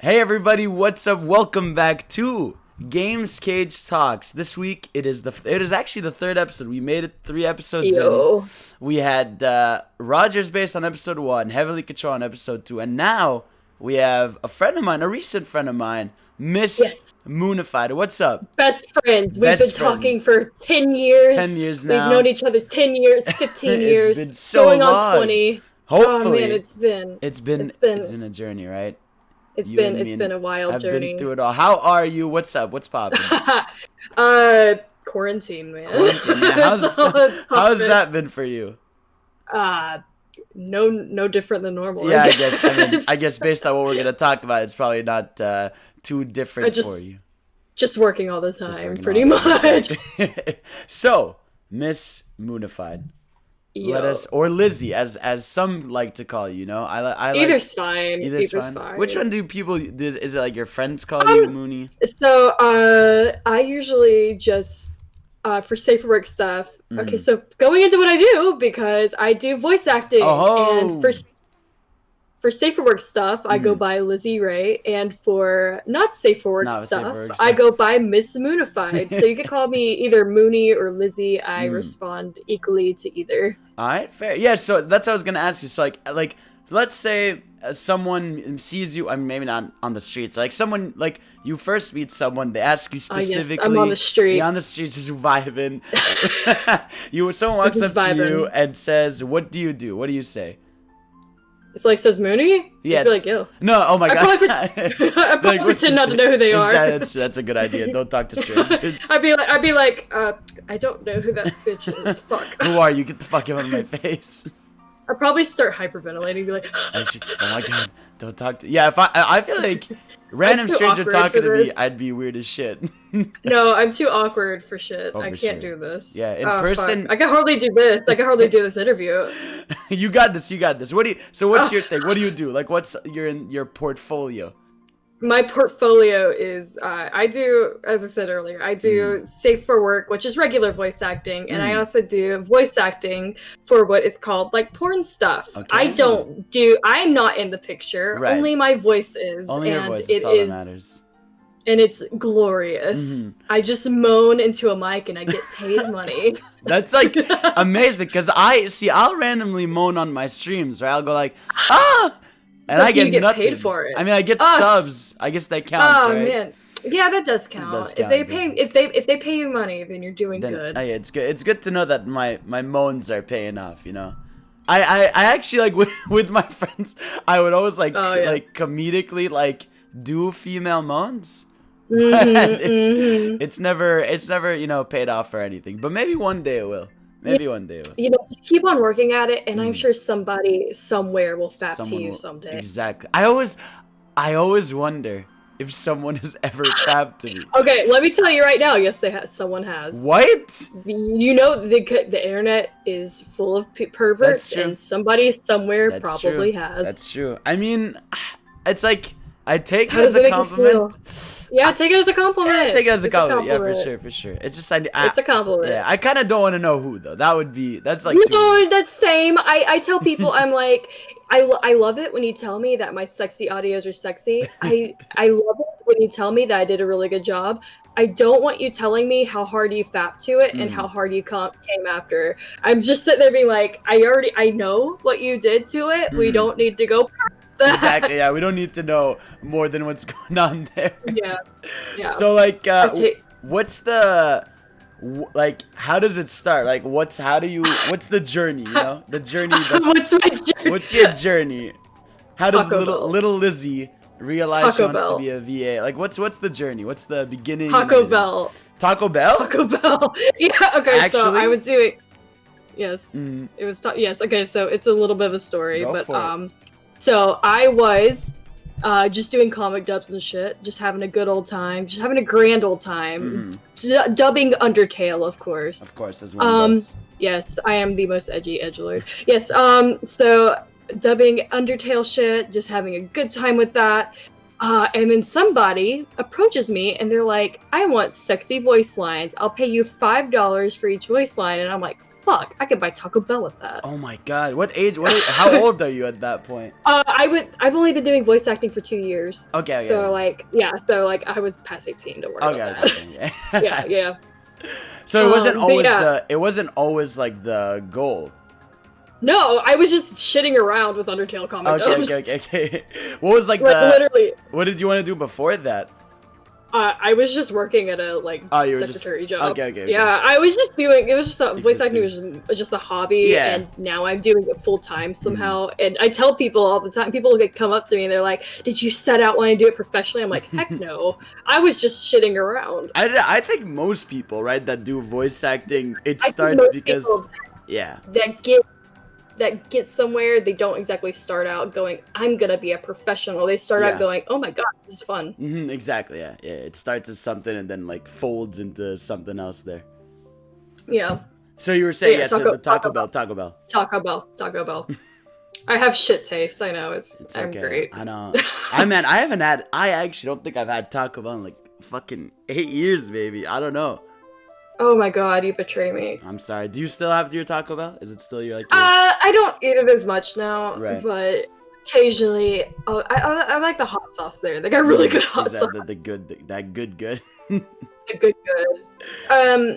Hey everybody, what's up? Welcome back to Games Cage Talks. This week it is actually the third episode. We made it 3 episodes in. We had Rogers based on episode 1, Heavily Control on episode 2, and now we have a friend of mine, a recent friend of mine, MissMoonified. What's up? Best friends. We've been talking for 10 years. 10 years now. We've known each other 10 years, 15 years. It's been so going long. on 20. Hopefully. Oh man, it's been a journey, right? It's been a wild journey. I've been through it all. How are you? What's up? What's popping? Quarantine, man. How's that been for you? No different than normal. Yeah, I guess based on what we're gonna talk about, it's probably not too different for you. Just working all the time, pretty much. So, MissMoonified. Let us, or Lizzie, as some like to call you. You know, I like, either's fine. Either's fine. Which one do people? Is it like your friends call you Mooney? So, I usually just for safer work stuff. Okay, so going into what I do, because I do voice acting, and for safer work stuff, I go by Lizzie Ray, and for not safe for work stuff, I go by MissMoonified. So you can call me either Mooney or Lizzie. I respond equally to either. All right, fair. Yeah, so that's what I was gonna ask you. So like let's say someone sees you. I mean, maybe not on the streets. Like someone, like you first meet someone, they ask you specifically. Yes, I'm on the streets. Yeah, on the streets, just vibing. Someone walks up to you and says, "What do you do?" What do you say? It's like, says Mooney? Yeah. You'd be like, yo. No, oh my God. I probably pretend not to know who they are. That's a good idea. Don't talk to strangers. I'd be like, I don't know who that bitch is. Fuck. Who are you? Get the fuck out of my face. I'd probably start hyperventilating and be like, actually, oh my God, don't talk to. Yeah, if I feel like random stranger talking to me, I'd be weird as shit. No, I'm too awkward for shit. Oh, I can't do this. Yeah, in person. Fuck. I can hardly do this. I can hardly do this interview. You got this. So what's your thing? What do you do? Like, what's your portfolio? My portfolio is, I do, as I said earlier, I do safe for work, which is regular voice acting, and I also do voice acting for what is called, like, porn stuff. Okay. I'm not in the picture, only my voice is. Only your voice, that's all that matters. And it's glorious. I just moan into a mic and I get paid money. That's like amazing, because I'll randomly moan on my streams, right? I'll go like, ah! And I get nothing. Paid for it. I mean, I get subs. I guess that counts, right? Oh man, yeah, that does count. If they pay you money, then you're doing good. Yeah, it's good. It's good to know that my moans are paying off. You know, I actually like with my friends, I would always like comedically like do female moans. It's never paid off or anything. But maybe one day it will. Just keep on working at it, and I'm sure somebody somewhere will fap to you someday. Exactly. I always wonder if someone has ever fapped to me. Okay, let me tell you right now. Yes, someone has. What? You know, the internet is full of perverts, and somebody somewhere probably has. That's true. I mean, it's like I take it as a compliment. Yeah, take it as a compliment. Yeah, take it as a compliment. Yeah, for sure. It's just it's a compliment. Yeah, I kind of don't want to know who though. That's like that's same. I tell people, I'm like, I love it when you tell me that my sexy audios are sexy. I love it when you tell me that I did a really good job. I don't want you telling me how hard you fapped to it and how hard you came after. I'm just sitting there being like, I know what you did to it. We don't need to go. Exactly. Yeah, we don't need to know more than what's going on there. Yeah. So like, what's the how does it start? Like, what's the journey? You know, the journey. What's my journey? What's your journey? How does little Lizzie realize she wants to be a VA? Like, what's the journey? What's the beginning? Taco Bell. Taco Bell. Yeah. Okay. Actually? So I was doing. Yes. It was. Yes. Okay. So it's a little bit of a story, So I was just doing comic dubs and shit, just having a good old time, just having a grand old time, dubbing Undertale, of course. Of course, as one does. Yes, I am the most edgy edgelord. Yes, so dubbing Undertale shit, just having a good time with that. And then somebody approaches me and they're like, I want sexy voice lines. I'll pay you $5 for each voice line. And I'm like, fuck, I could buy Taco Bell with that. Oh my god. How old are you at that point? I've only been doing voice acting for 2 years. Okay. So like, yeah, so like I was past 18, don't worry about that. Okay. Yeah. So it wasn't always like the goal. No, I was just shitting around with Undertale comic dubs. Okay. What was like literally. What did you want to do before that? I was just working at a secretary job. Okay. Yeah, I was just doing. It was just voice acting was just a hobby, and now I'm doing it full time somehow. And I tell people all the time. People come up to me and they're like, "Did you set out wanting to do it professionally?" I'm like, "Heck no! I was just shitting around." I think most people, right, that do voice acting, it starts because that get somewhere, they don't exactly start out going, I'm gonna be a professional. They start out going, oh my god, this is fun. Exactly, yeah. It starts as something and then like folds into something else there. Yeah. So you were saying Taco Bell. I have shit taste. I know I'm okay. great. I know. I actually don't think I've had Taco Bell in like fucking 8 years, maybe. I don't know. Oh my god, you betray me. I'm sorry. Do you still have your Taco Bell? Is it still your I don't eat it as much now, right. But occasionally, I like the hot sauce there. They got really good hot sauce. The good. The good.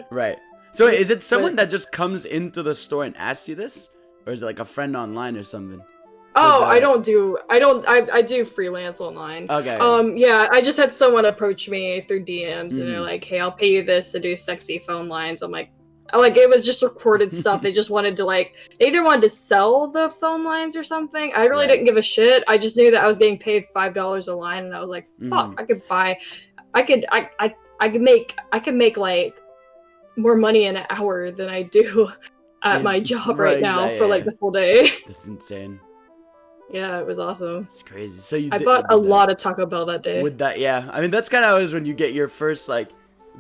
Right. So is it someone that just comes into the store and asks you this, or is it like a friend online or something? I do freelance online. Okay. Yeah, I just had someone approach me through DMs and they're like, hey, I'll pay you this to do sexy phone lines. I'm like, it was just recorded stuff. They just wanted to they either wanted to sell the phone lines or something. I really didn't give a shit. I just knew that I was getting paid $5 a line and I was like, fuck, I could make like more money in an hour than I do at my job right now for like the full day. That's insane. Yeah, it was awesome. It's crazy. So I bought a lot of Taco Bell that day. With that, yeah. I mean, that's kind of always when you get your first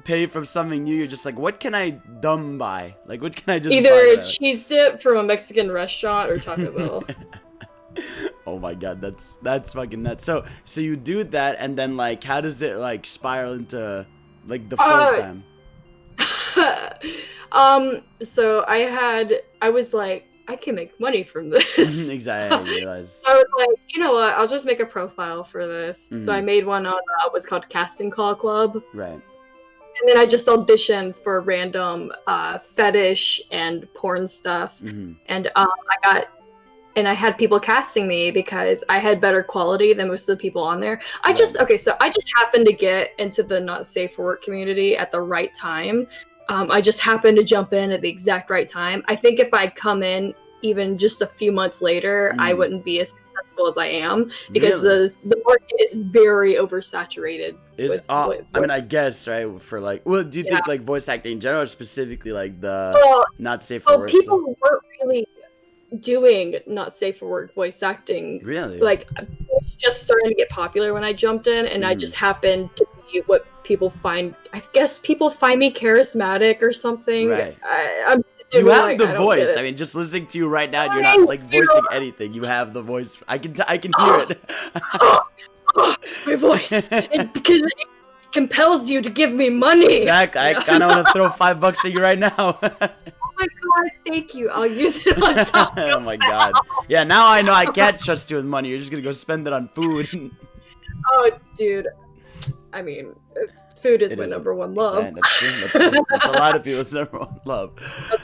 pay from something new. You're just like, what can I dumb buy? Like, what can I just either cheese dip from a Mexican restaurant or Taco Bell. Oh my god, that's fucking nuts. So you do that, and then how does it spiral into the full time? So I was like, I can make money from this. Exactly, I realized. So I was like, you know what? I'll just make a profile for this. So I made one on what's called Casting Call Club. Right. And then I just auditioned for random fetish and porn stuff. And I had people casting me because I had better quality than most of the people on there. So I just happened to get into the not safe for work community at the right time. I just happened to jump in at the exact right time. I think if I'd come in even just a few months later, I wouldn't be as successful as I am because the market is very oversaturated. I mean, I guess, right? For do you think voice acting in general, or specifically the not safe for work? People weren't really doing not safe for work voice acting. Really? It was just starting to get popular when I jumped in, and I just happened to be what people find. I guess people find me charismatic or something. Right. You have the voice. I mean, just listening to you right now, and you're not voicing anything. You have the voice. I can hear it. My voice, because it compels you to give me money. Zach, I kind of want to throw $5 at you right now. Oh my god, thank you. I'll use it on top. Oh my god. Yeah, now I know I can't trust you with money. You're just gonna go spend it on food. Oh, dude. I mean, food is my number one love. That's true. That's a lot of people's number one love.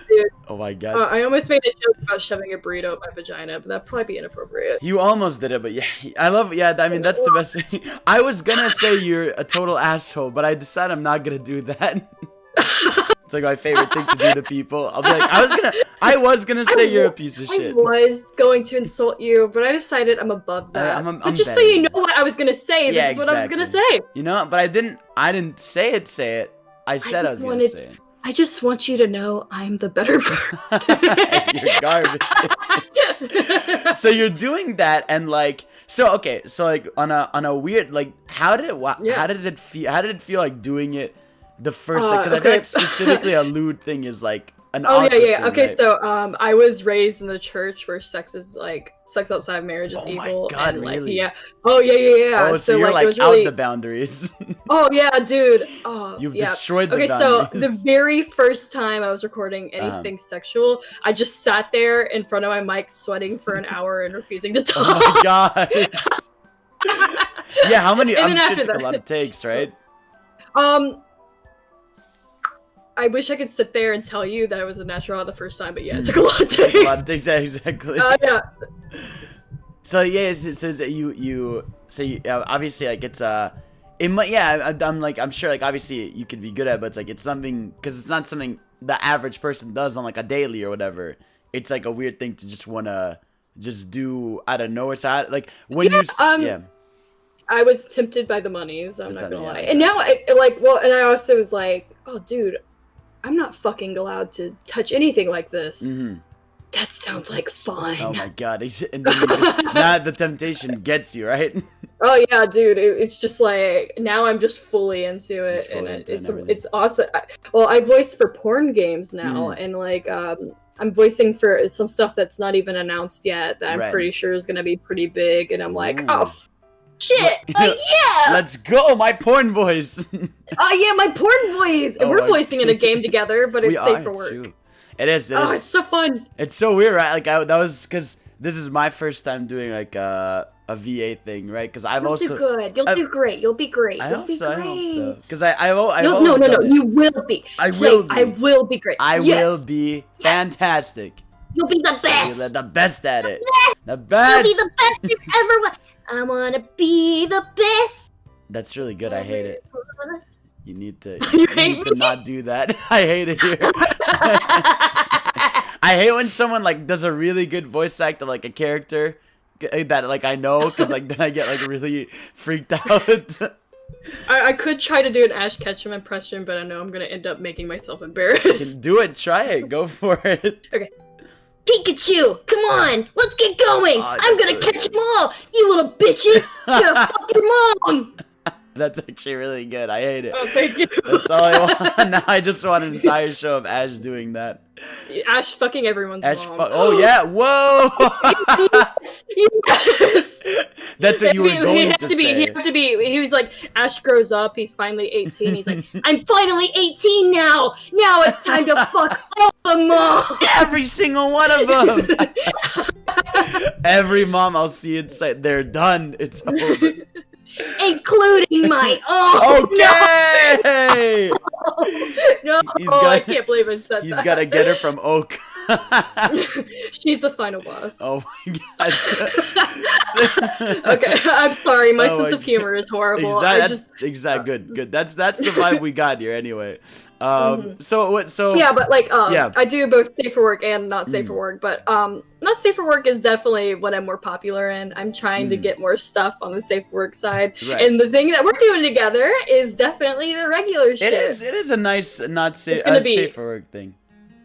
Dude. Oh my god. I almost made a joke about shoving a burrito up my vagina, but that'd probably be inappropriate. You almost did it, but yeah. I mean, that's the best thing. I was gonna say you're a total asshole, but I decided I'm not gonna do that. It's my favorite thing to do to people. I'll be like, I was gonna say you're a piece of shit. I was going to insult you, but I decided I'm above that. But just so you know what I was gonna say, this is what I was gonna say. You know, but I didn't say it. I said I was gonna say it. I just want you to know I'm the better person. You're garbage. So you're doing that, and on a weird how did it feel like doing it the first because I feel like specifically a lewd thing is an Oh awkward yeah. thing, Okay, right? so I was raised in the church where sex outside of marriage is Oh evil. my God, and like really? yeah. Oh yeah. Oh, so you're like it like was out the really. boundaries. Oh yeah, dude. Oh You've yeah. destroyed the Okay, so the boundaries. very first time I was recording Uh-huh. anything sexual, I just sat there in front of my mic sweating for an hour and refusing to talk. Oh my God. Yeah, how many? And I'm then sure after it took a that- lot of takes, right? I wish I could sit there and tell you that I was a natural the first time, but yeah, it took Mm. a lot of Took a lot takes. of takes, exactly. Yeah. So yeah, it says that you obviously like it's it might, yeah, I'm sure like obviously you could be good at it, but it's like it's something, because it's not something the average person does on like a daily or whatever. It's like a weird thing to just wanna just do out of nowhere. So like when yeah. I was tempted by the monies, I'm not gonna Yeah, lie. exactly. And now and I also was like, oh dude, I'm not fucking allowed to touch anything like this. Mm-hmm. That sounds like fun. Oh my God. And then you just, now the temptation gets you, right? Oh yeah, dude. It's just like now I'm just fully into it, Just fully and into it and everything. it's awesome. I voice for porn games now, and like I'm voicing for some stuff that's not even announced yet that I'm Right. pretty sure is gonna be pretty big, and I'm like, Ooh. oh shit, like yeah, Let's go, my porn voice. oh yeah, my porn voice, and Oh we're my voicing in a game together, but it's safe for work. Too. It is. Oh, it's so fun. It's so weird, right? Like that was because this is my first time doing like a VA thing, right? Because I've You'll also do good. You'll do great. You'll be great. I You'll hope be so. great. I hope so. Because I've No, always done it. you will be. I Say, will be. I will be great. I Yes. will be fantastic. You'll be the I'll best. be the best at it. The You'll best. be the best you ever was. I wanna be the best. That's really good. I hate it. You need to. You You hate need to not do that. I hate it here. I hate when someone like does a really good voice act of like a character that like I know, because like then I get like really freaked out. I could try to do an Ash Ketchum impression, but I know I'm gonna end up making myself embarrassed. Do it. Try it. Go for it. Okay. Pikachu, come on, let's get going. Oh, I'm gonna that's really catch them all. You little bitches. You're gonna fuck your mom. That's actually really good. I hate it. Oh, thank you. That's all I want. Now I just want an entire show of Ash doing that. Ash fucking everyone's Ash mom. oh yeah. Whoa. Yes. That's what you were going to say. He was like, Ash grows up, he's finally 18. He's like, I'm finally 18 now. Now it's time to fuck all the moms. Every single one of them. Every mom I'll see inside, they're done. It's over. Including my own. Okay. No, I can't believe I said He's that. got to get her from Oak. She's the final boss. Oh my God. Okay, I'm sorry. My Oh sense my of humor is horrible. Exactly. Good. That's the vibe we got here anyway. So what? So yeah, but like, yeah. I do both safe for work and not safe for work. But not safe for work is definitely what I'm more popular in. I'm trying to get more stuff on the safe for work side, Right. and the thing that we're doing together is definitely the regular shit. It is a nice not safe safe for work thing.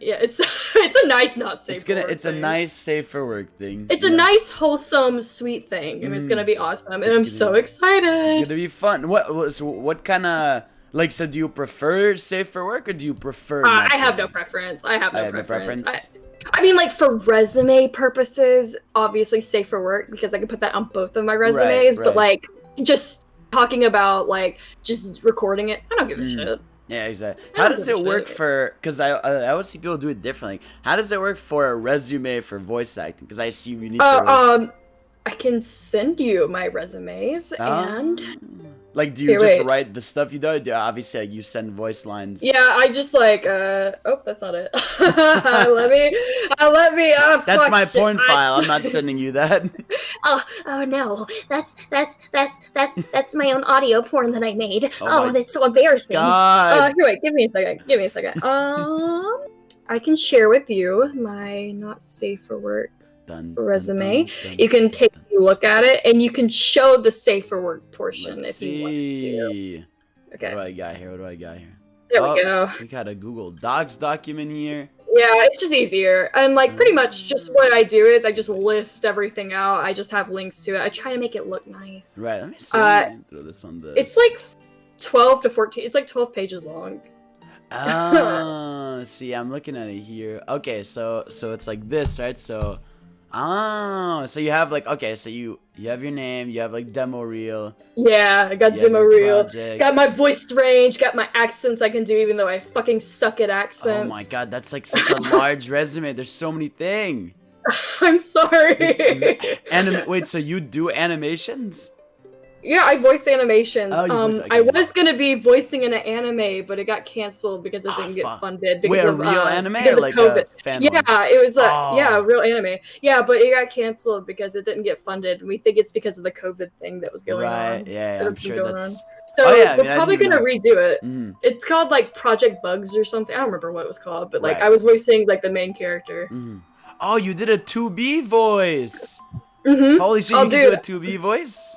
Yeah, it's a nice not safe. It's a nice safe for work thing. It's a nice, wholesome, sweet thing, and it's gonna be awesome. And I'm so excited. It's gonna be fun. What kind of like? So do you prefer safe for work or do you prefer? I have no preference. I have no preference. preference. I mean, like, for resume purposes, obviously safe for work, because I can put that on both of my resumes. Right. But like, just talking about like just recording it, I don't give a shit. Yeah, exactly. How does it work for? Because I always see people do it differently. How does it work for a resume for voice acting? Because I assume you need to. I can send you my resumes and. Like, do you just write the stuff you do? Obviously, like, you send voice lines. Yeah, I just like, oh, that's not it. let me, that's my porn file. I'm not sending you that. Oh no, that's my own audio porn that I made. Oh that's so embarrassing. God. Here, wait, give me a second. I can share with you my not safe for work resume. You can take a look at it, and you can show the safe for work portion if you want to. Okay. What do I got here? There we go. We got a Google Docs document here. Yeah, it's just easier. And like pretty much just what I do is I just list everything out. I just have links to it. I try to make it look nice. Right. Let me see. Let me throw this on the. It's like 12 to 14. It's like 12 pages long. Oh, see, I'm looking at it here. Okay, so it's like this, right? So, so you have like, okay, so you have your name, you have like demo reel. Yeah, I got demo reel. Got my voice range, got my accents I can do, even though I fucking suck at accents. Oh my god, that's like such a large resume. There's so many things. I'm sorry. Wait, so you do animations? Yeah, I voice animations. Okay. I was gonna be voicing in an anime, but it got canceled because it didn't get funded. Because Wait, a of, real anime or like COVID. a fan Yeah, one? it was a real anime. Yeah, but it got canceled because it didn't get funded. We think it's because of the COVID thing that was going on. Right, yeah, I'm sure that's... So we're probably gonna redo it. It's called like Project Bugs or something. I don't remember what it was called, but like I was voicing like the main character. Oh, you did a 2B voice. Holy shit, you can do a 2B voice?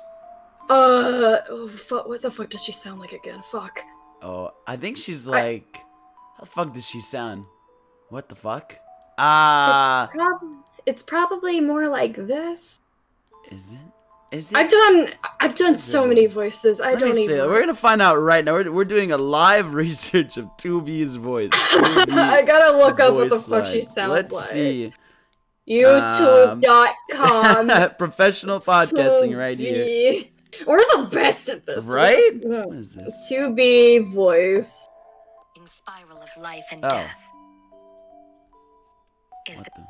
What the fuck does she sound like again? Fuck. Oh, I think she's like... How the fuck does she sound? What the fuck? It's probably more like this. Is it? I've done so many voices. I don't even... We're gonna find out right now. We're doing a live research of 2B's voice. 2B I gotta look up what the fuck she sounds like. Let's see. YouTube.com. Professional podcasting right here. We're the best at this. Right? What is this? 2B voice. In spiral of life and death.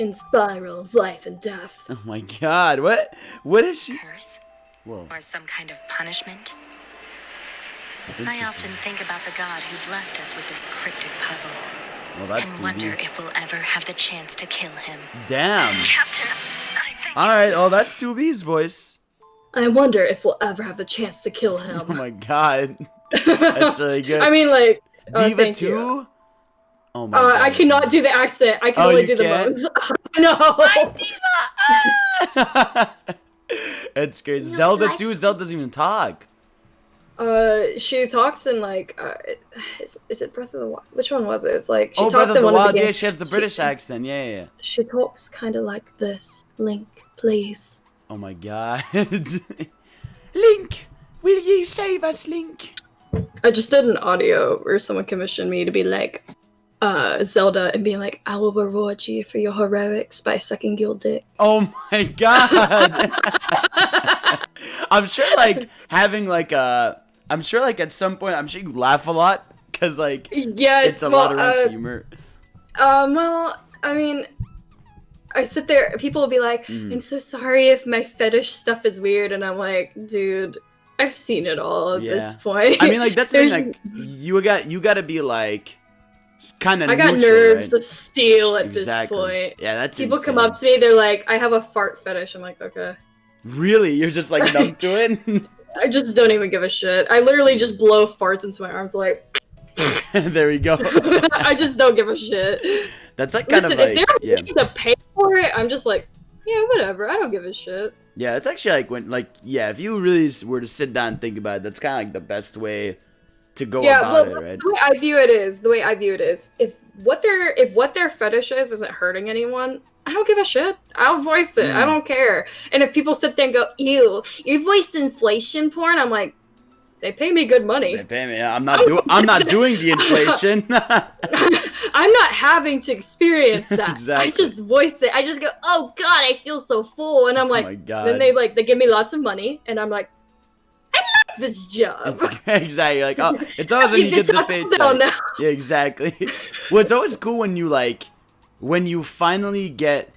In spiral of life and death. Oh my god, what is she? Curse? Whoa. Or some kind of punishment? I often think about the god who blessed us with this cryptic puzzle. Well, that's and wonder if we'll ever have the chance to kill him. Damn. Captain, I think... Alright, oh, that's 2B's voice. I wonder if we'll ever have the chance to kill him. Oh my god. That's really good. I mean, like... Diva 2? Oh my god. I cannot do the accent. I can only do the moans. No. I'm Diva! It's great. Zelda 2? Zelda doesn't even talk. She talks in like, is it Breath of the Wild? Which one was it? It's like, she talks Breath of the Wild, yeah, she has the British accent, yeah. She talks kind of like this. Link, please. Oh my god. Link, will you save us, Link? I just did an audio where someone commissioned me to be like, Zelda, and being like, I will reward you for your heroics by sucking your dick. Oh my god. I'm sure like having like I'm sure like at some point I'm sure you laugh a lot because like it's a lot of humor. Well, I mean, I sit there, people will be like, I'm so sorry if my fetish stuff is weird, and I'm like, dude, I've seen it all at this point. I mean, like that's the thing, like you gotta be like kind of. I got nerves of steel at this point. Yeah, that's people insane. come up to me, they're like, I have a fart fetish. I'm like, okay. Really? You're just like numb to it? I just don't even give a shit. I literally just blow farts into my arms like... There we go. I just don't give a shit. That's like kind of like... if they're willing to pay for it, I'm just like, yeah, whatever. I don't give a shit. Yeah, it's actually like when, like, yeah, if you really were to sit down and think about it, that's kind of like the best way to go about it, right? The way I view it is, if what their fetish isn't hurting anyone, I don't give a shit. I'll voice it. I don't care. And if people sit there and go, ew, you voice inflation porn, I'm like, they pay me good money. They pay me. I'm not doing the inflation. I'm not having to experience that. Exactly. I just voice it. I just go, oh god, I feel so full, and I'm like, oh my god. Then they give me lots of money, and I'm like, I like this job. Exactly. You're like, oh, it's always when you get the paycheck. Yeah, exactly. Well, it's always cool when you like. When you finally get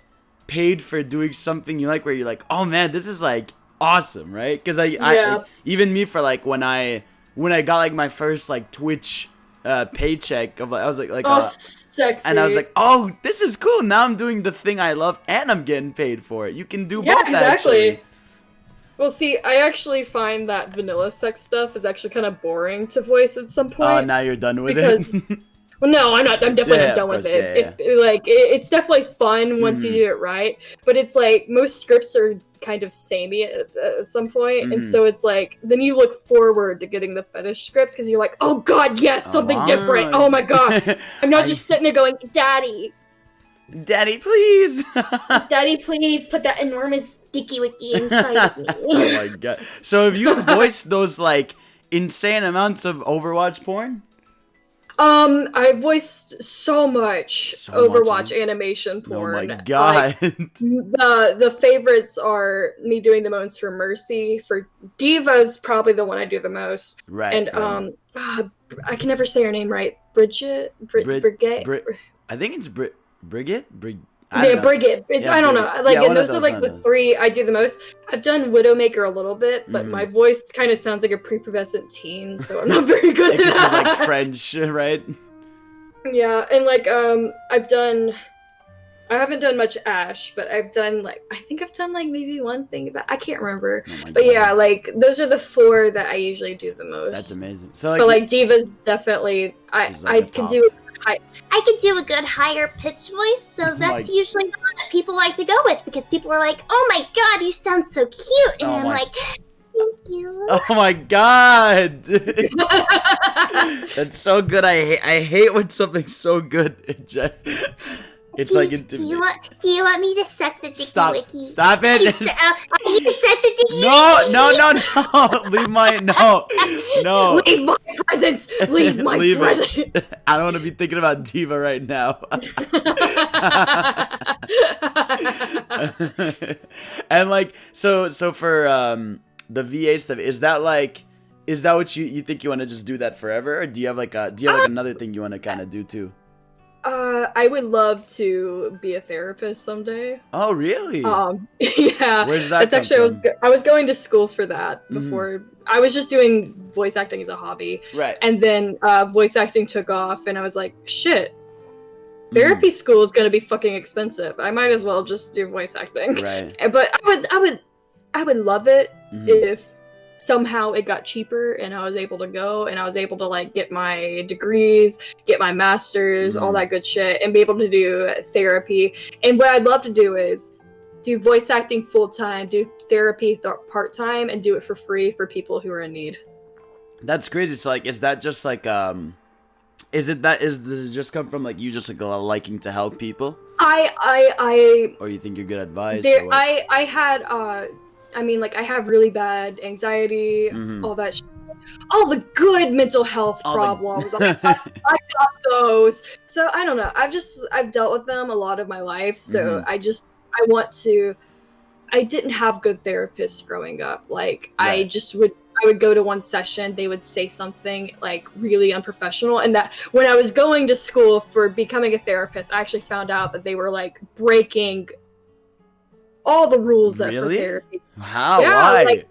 paid for doing something you like, where you're like, oh man, this is like awesome, right? Because I even me for like when I got like my first like Twitch paycheck of like I was like sexy, and I was like, oh, this is cool. Now I'm doing the thing I love and I'm getting paid for it. You can do both. Exactly. Actually. Well, see, I actually find that vanilla sex stuff is actually kind of boring to voice at some point. Oh, now you're done with it. Well, no, I'm not. I'm definitely not done with it. It's definitely fun once you do it right. But it's like most scripts are kind of samey at some point, and so it's like then you look forward to getting the fetish scripts because you're like, oh god, yes, something different. Oh my god, I'm not just sitting there going, Daddy, please, Daddy, please put that enormous sticky wicky inside of me. Oh my god. So have you voiced those like insane amounts of Overwatch porn? I voiced so much Overwatch animation porn. Oh my god. Like, the favorites are me doing the most for Mercy. For Diva's probably the one I do the most. Right. And I can never say her name right. Bridget? Brigitte? I think it's Brigitte? Brigitte. I don't know. Like, and those are like the three I do the most. I've done Widowmaker a little bit, but my voice kind of sounds like a prepubescent teen, so I'm not very good at that. She's like French, right? Yeah, and like I haven't done much Ash, but I've done like maybe one thing about I can't remember. But yeah, like those are the four that I usually do the most. That's amazing. So like, but like Diva's definitely I can do I can do a good higher pitch voice, so that's usually the one that people like to go with because people are like, "Oh my god, you sound so cute," and I'm like, "Thank you." Oh my god, that's so good. I hate when something's so good. It's like intimidating. Do you want me to set the dicky wiki? Stop it! You set the dicky No! Leave my no. Leave my presence. Leave my presence. I don't want to be thinking about Diva right now. And like so for the VA stuff, is that what you think you want to just do that forever, or do you have like another thing you want to kind of do too? I would love to be a therapist someday. Oh, really? Yeah. Where's that That's actually I was going to school for that before. I was just doing voice acting as a hobby. Right. And then voice acting took off, and I was like, shit. Therapy school is gonna be fucking expensive. I might as well just do voice acting. Right. But I would love it if somehow it got cheaper and I was able to go and I was able to like get my degrees, get my masters, all that good shit, and be able to do therapy. And what I'd love to do is do voice acting full-time, do therapy part-time, and do it for free for people who are in need. That's crazy. So like, is that just like does it just come from like you just like liking to help people? Or you think you're good at advice? I have really bad anxiety, all that shit. All the good mental health problems. I got those. So I don't know. I've dealt with them a lot of my life. So I didn't have good therapists growing up. Like I would go to one session, they would say something like really unprofessional, and that when I was going to school for becoming a therapist, I actually found out that they were like breaking all the rules that for therapy. How? Yeah, why? Like,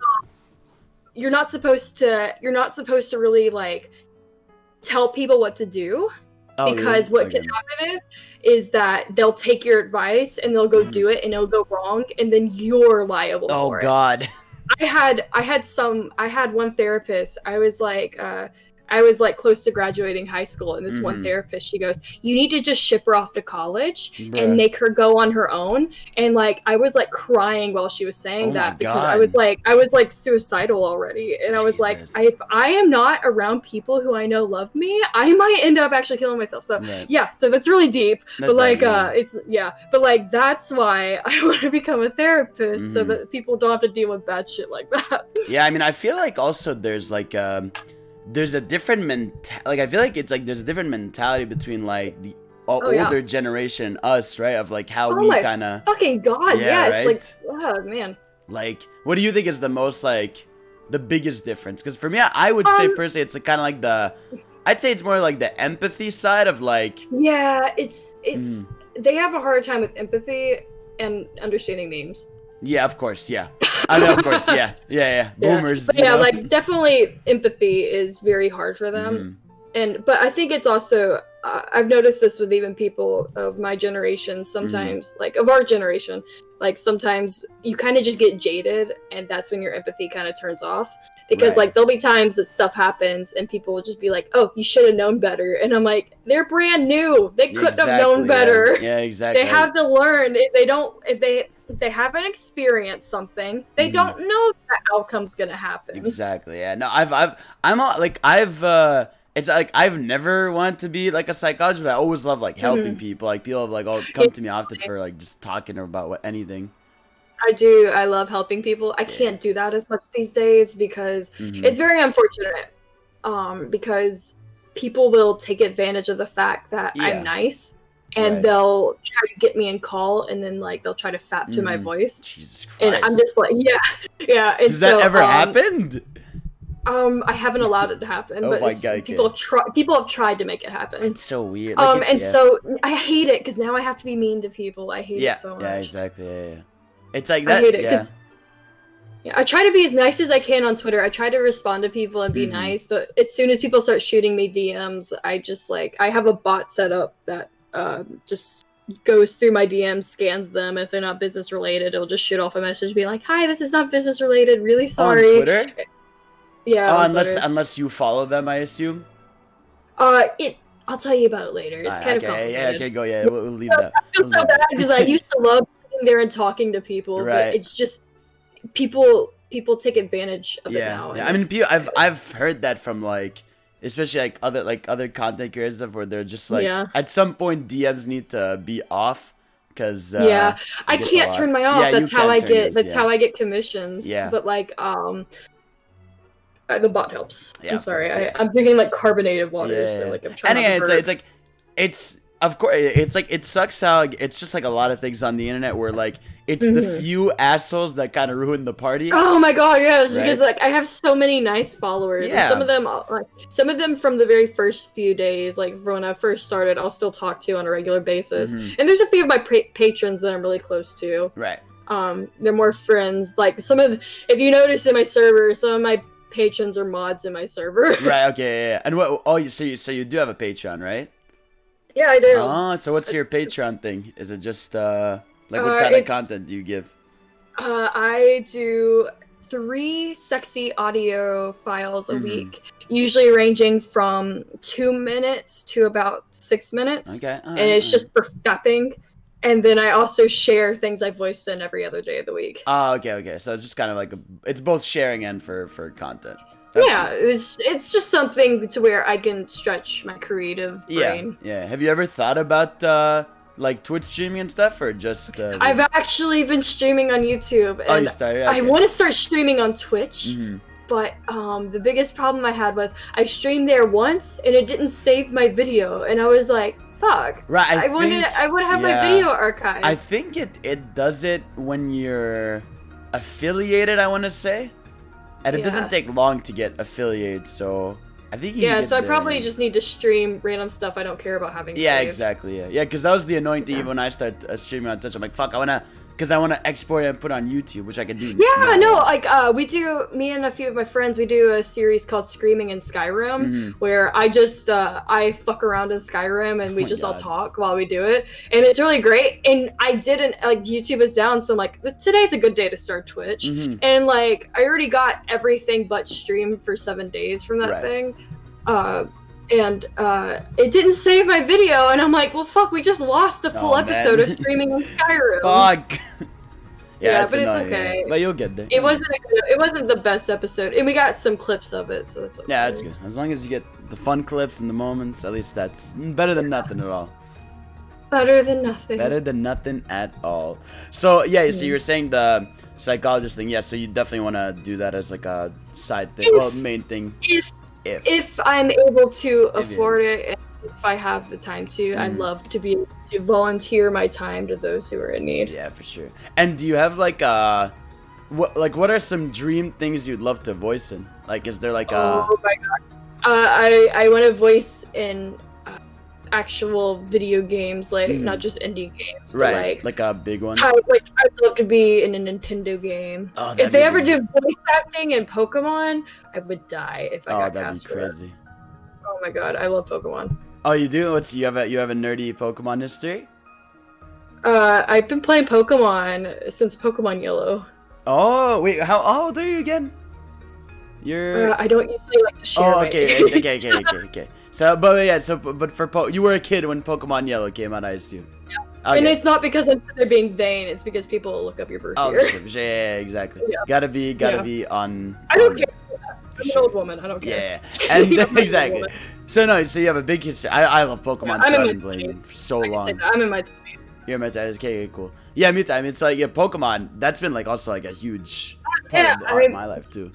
you're not supposed to really like tell people what to do, because what can happen is that they'll take your advice and they'll go do it and it'll go wrong, and then you're liable for it. Oh god. I had one therapist. I was like close to graduating high school, and this one therapist, she goes, "You need to just ship her off to college and make her go on her own." And like I was like crying while she was saying that, because I was like suicidal already, and I was like, if I am not around people who I know love me, I might end up actually killing myself. So yeah, so that's really deep. But like but like that's why I want to become a therapist, so that people don't have to deal with bad shit like that. Yeah, I mean, I feel like also there's like there's a different I feel like it's like there's a different mentality between like the older generation, us, right? Of like how we kind of fucking god, yes, right? Like, oh man. Like, what do you think is the most like the biggest difference? Because for me, I would say personally, it's kind of like I'd say it's more like the empathy side of like. Yeah, it's they have a hard time with empathy and understanding memes. Yeah, of course, yeah. I mean, of course, yeah. Boomers. But yeah, like definitely empathy is very hard for them. But I think it's also I've noticed this with even people of my generation sometimes, like of our generation, like sometimes you kind of just get jaded, and that's when your empathy kind of turns off. Because like there'll be times that stuff happens and people will just be like, "Oh, you should have known better," and I'm like, "They're brand new. They couldn't have known better." Yeah, exactly. They have to learn. If they haven't experienced something, they don't know that outcome's gonna happen. Exactly. Yeah. No, it's like I've never wanted to be like a psychologist, but I always love like helping people. Like people have like come to me often for like just talking about anything. I do. I love helping people. I can't do that as much these days because it's very unfortunate. Because people will take advantage of the fact that I'm nice, and they'll try to get me in call, and then like they'll try to fap to my voice. Jesus Christ. And I'm just like, yeah. And has that ever happened? I haven't allowed it to happen, but people have tried to make it happen. It's so weird. So I hate it because now I have to be mean to people. I hate it so much. Yeah, exactly. Yeah. It's like that. I hate it because I try to be as nice as I can on Twitter. I try to respond to people and be nice, but as soon as people start shooting me DMs, I just like I have a bot set up that just goes through my DMs, scans them. If they're not business related, it'll just shoot off a message, be like, "Hi, this is not business related. Really sorry." On Twitter? Yeah. Oh, unless you follow them, I assume. I'll tell you about it later. It's kind of complicated. Yeah, okay, go. Yeah, we'll leave that. I feel so bad because I used to love sitting there and talking to people, but it's just people take advantage of it now. Yeah, I mean, I've heard that from like, especially like other content creators stuff where they're just like, at some point DMs need to be off because I can't turn my off. That's how I get. That's how I get commissions. Yeah, but like the bot helps. Yeah, I'm sorry. I'm drinking like carbonated water, so like I'm trying. It's of course it's like it sucks how it's just like a lot of things on the internet where like it's the few assholes that kind of ruin the party. Oh my god, yes, because like I have so many nice followers, and some of them from the very first few days, like when I first started, I'll still talk to on a regular basis, and there's a few of my patrons that I'm really close to. Right. They're more friends. Like if you notice in my server, some of my patrons are mods in my server. Right. Okay. Yeah. And what? Oh, so you do have a Patreon, right? Yeah, I do. Oh, so what's your Patreon thing? Is it just like what kind of content do you give? I do 3 sexy audio files a week, usually ranging from 2 minutes to about 6 minutes. Okay. And it's just for fapping. And then I also share things I voiced in every other day of the week. Oh, okay. So it's just kind of like it's both sharing and for content. That's it's just something to where I can stretch my creative brain. Yeah. Have you ever thought about like Twitch streaming and stuff, or just? I've actually been streaming on YouTube. And you started. Okay. I want to start streaming on Twitch. But the biggest problem I had was I streamed there once and it didn't save my video, and I was like, fuck. Right. I want to have my video archived. I think it does it when you're affiliated, I want to say. And it doesn't take long to get affiliated, so I think so I probably just need to stream random stuff I don't care about having saved. Exactly. Yeah, because that was the annoying thing when I started streaming on Twitch. I'm like, fuck, I want to export it and put it on YouTube, which I can do. Yeah, no, like me and a few of my friends, we do a series called Screaming in Skyrim, where I just I fuck around in Skyrim and we just all talk while we do it, and it's really great. And I didn't like YouTube is down, so I'm like, today's a good day to start Twitch, and like I already got everything but stream for 7 days from that thing. And it didn't save my video, and I'm like, well, fuck, we just lost a full episode of streaming in Skyrim. Fuck. Yeah, but it's okay. But you'll get there. It wasn't the best episode, and we got some clips of it, so that's okay. Yeah, that's good. As long as you get the fun clips and the moments, at least that's better than nothing at all. Better than nothing. Better than nothing at all. So so you were saying the psychologist thing. Yeah, so you definitely want to do that as like a side thing, main thing. If I'm able to afford it, and if I have the time to, I'd love to be able to volunteer my time to those who are in need. Yeah, for sure. And do you have like what are some dream things you'd love to voice in? Like, is there like Oh my god. I want to voice in actual video games, like not just indie games, but like a big one. I'd love to be in a Nintendo game. Oh, if they ever do voice acting in Pokemon, I would die if I got cast for that'd be crazy. Oh my god, I love Pokemon. Oh, you do? You have a nerdy Pokemon history? I've been playing Pokemon since Pokemon Yellow. Oh wait, how old are you again? I don't usually like to share. Oh, okay. So, but you were a kid when Pokemon Yellow came out, I assume. Yeah. Okay. And it's not because I'm sitting there being vain. It's because people will look up your birth year. Oh, sure. Yeah, exactly. Yeah. Gotta be on. I don't care. I'm an old woman. I don't care. Yeah, and exactly. So you have a big history. I love Pokemon. I've been playing for so long. I'm in my 20s. You're in my 20s. Okay, cool. Yeah, me too. I mean, it's like Pokemon. That's been like also like a huge part of my life too.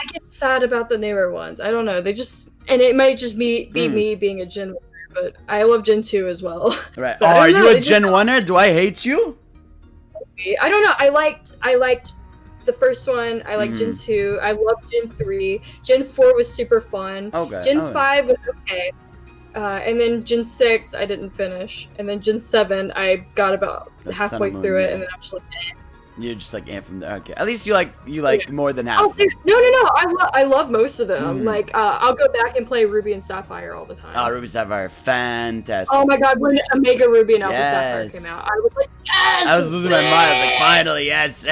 I get sad about the newer ones. I don't know. They just, and it might just be me being a Gen 1er, but I love Gen 2 as well. Right. Oh, are you a Gen 1er? Do I hate you? I don't know. I liked the first one. I liked Gen 2. I loved Gen 3. Gen 4 was super fun. Okay. Gen 5 was okay. And then Gen 6, I didn't finish. And then Gen 7, I got about halfway through it, and then I'm just like, eh. You're just like from there. Okay. At least you like more than half. Oh, dude, no. I love most of them. Like, I'll go back and play Ruby and Sapphire all the time. Oh, Ruby Sapphire, fantastic. Oh my god, when Omega Ruby and Alpha Sapphire came out, I was like, yes! I was losing my mind. I was like, finally, yes.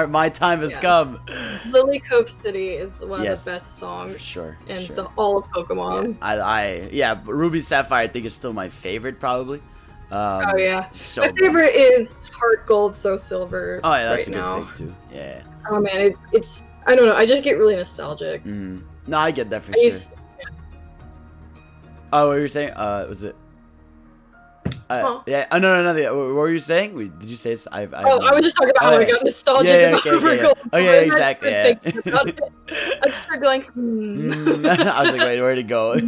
My time has come. Lily Cove City is one of the best songs. For sure. In all of Pokemon. Yeah, but Ruby Sapphire, I think, is still my favorite, probably. Oh yeah, so my favorite is Heart Gold, Soul Silver. Oh yeah, that's right a good now. pick too. Yeah. Oh man, it's I don't know. I just get really nostalgic. No, I get that for sure. Oh, what were you saying? Was it? Yeah. Oh no. What were you saying? Did you say? I was just talking about how I got nostalgic about Heart Gold. Oh yeah, exactly. Yeah. I just started going. I was like, wait, where'd it go?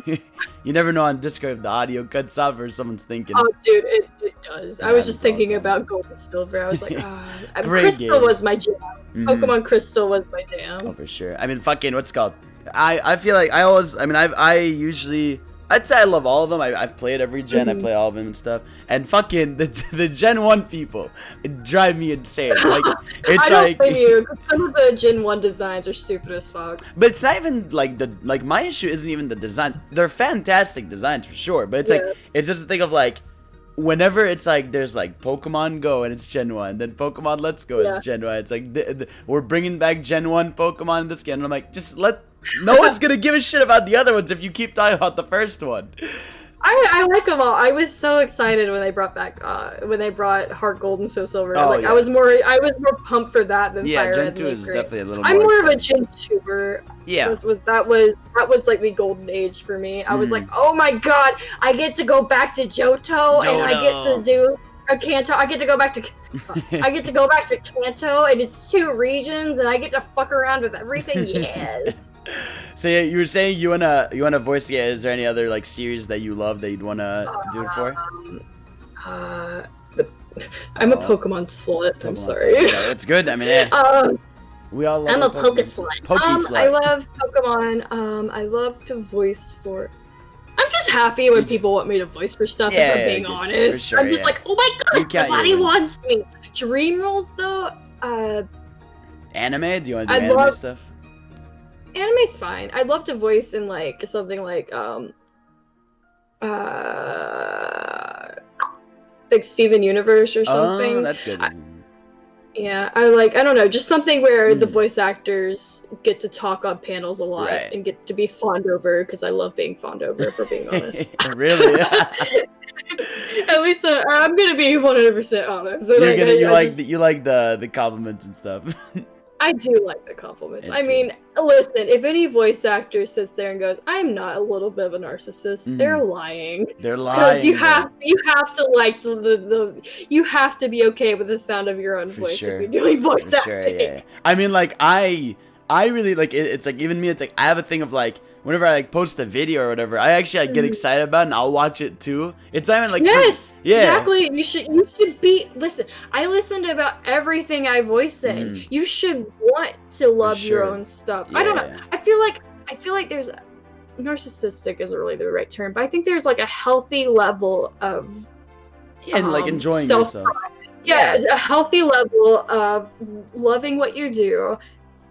You never know on Discord if the audio cuts out or someone's thinking. Oh, dude, it does. I was just thinking about Gold and Silver. I was like, Crystal was my jam. Pokemon Crystal was my jam. Oh, for sure. I mean, fucking, what's it called? I feel like I'd say I love all of them. I've played every gen. I play all of them and stuff. And fucking the Gen 1 people, it drive me insane. Like it's I don't blame you. Some of the Gen 1 designs are stupid as fuck. But it's not even like my issue isn't even the designs. They're fantastic designs for sure. But it's like it's just a thing of like whenever it's like there's like Pokemon Go and it's Gen 1, then Pokemon Let's Go it's Gen 1. It's like we're bringing back Gen 1 Pokemon in this game. And I'm like, just no one's gonna give a shit about the other ones if you keep talking about the first one. I like them all. I was so excited when they brought Heart Gold and Soul Silver. I was more pumped for that than Fire Gen Red 2 is definitely a little I'm more of a Gen 2er. Yeah. That was like the golden age for me. I was like, oh my god, I get to go back to Johto. And I get to do a Kanto. I get to go back to Kanto, and it's 2 regions, and I get to fuck around with everything. Yes. So yeah, you were saying you wanna voice. Yeah, is there any other like series that you love that you'd wanna do it for? I'm a Pokemon slut. I'm sorry. It's good. I mean, we all love. I'm a Pokeslut. I love Pokemon. I love to voice for. I'm just happy when people want me to voice for stuff, if I'm being honest. Sure, I'm just like, oh my god, everybody wants me. Dream Rules, though, Anime? Do you want to do anime stuff? Anime's fine. I'd love to voice in, like, something like, Steven Universe or something. Oh, that's good. Yeah, I don't know, just something where the voice actors get to talk on panels a lot and get to be fawned over, because I love being fawned over, if we're being honest. Really? At least I'm gonna be 100% honest. So you like the compliments and stuff. I do like the compliments. I mean, listen, if any voice actor sits there and goes, "I'm not a little bit of a narcissist," they're lying. They're lying. Because you have to like you have to be okay with the sound of your own voice if you're doing voice acting. Sure, yeah. I mean, like I really like it. It's like even me. It's like I have a thing of like. Whenever I like post a video or whatever, I actually like get excited about it and I'll watch it too. It's not even like exactly. You should be I listen to about everything I voice in. You should want to love your own stuff. I don't know. I feel like there's narcissistic isn't really the right term, but I think there's like a healthy level of and like enjoying yourself. Yeah, a healthy level of loving what you do.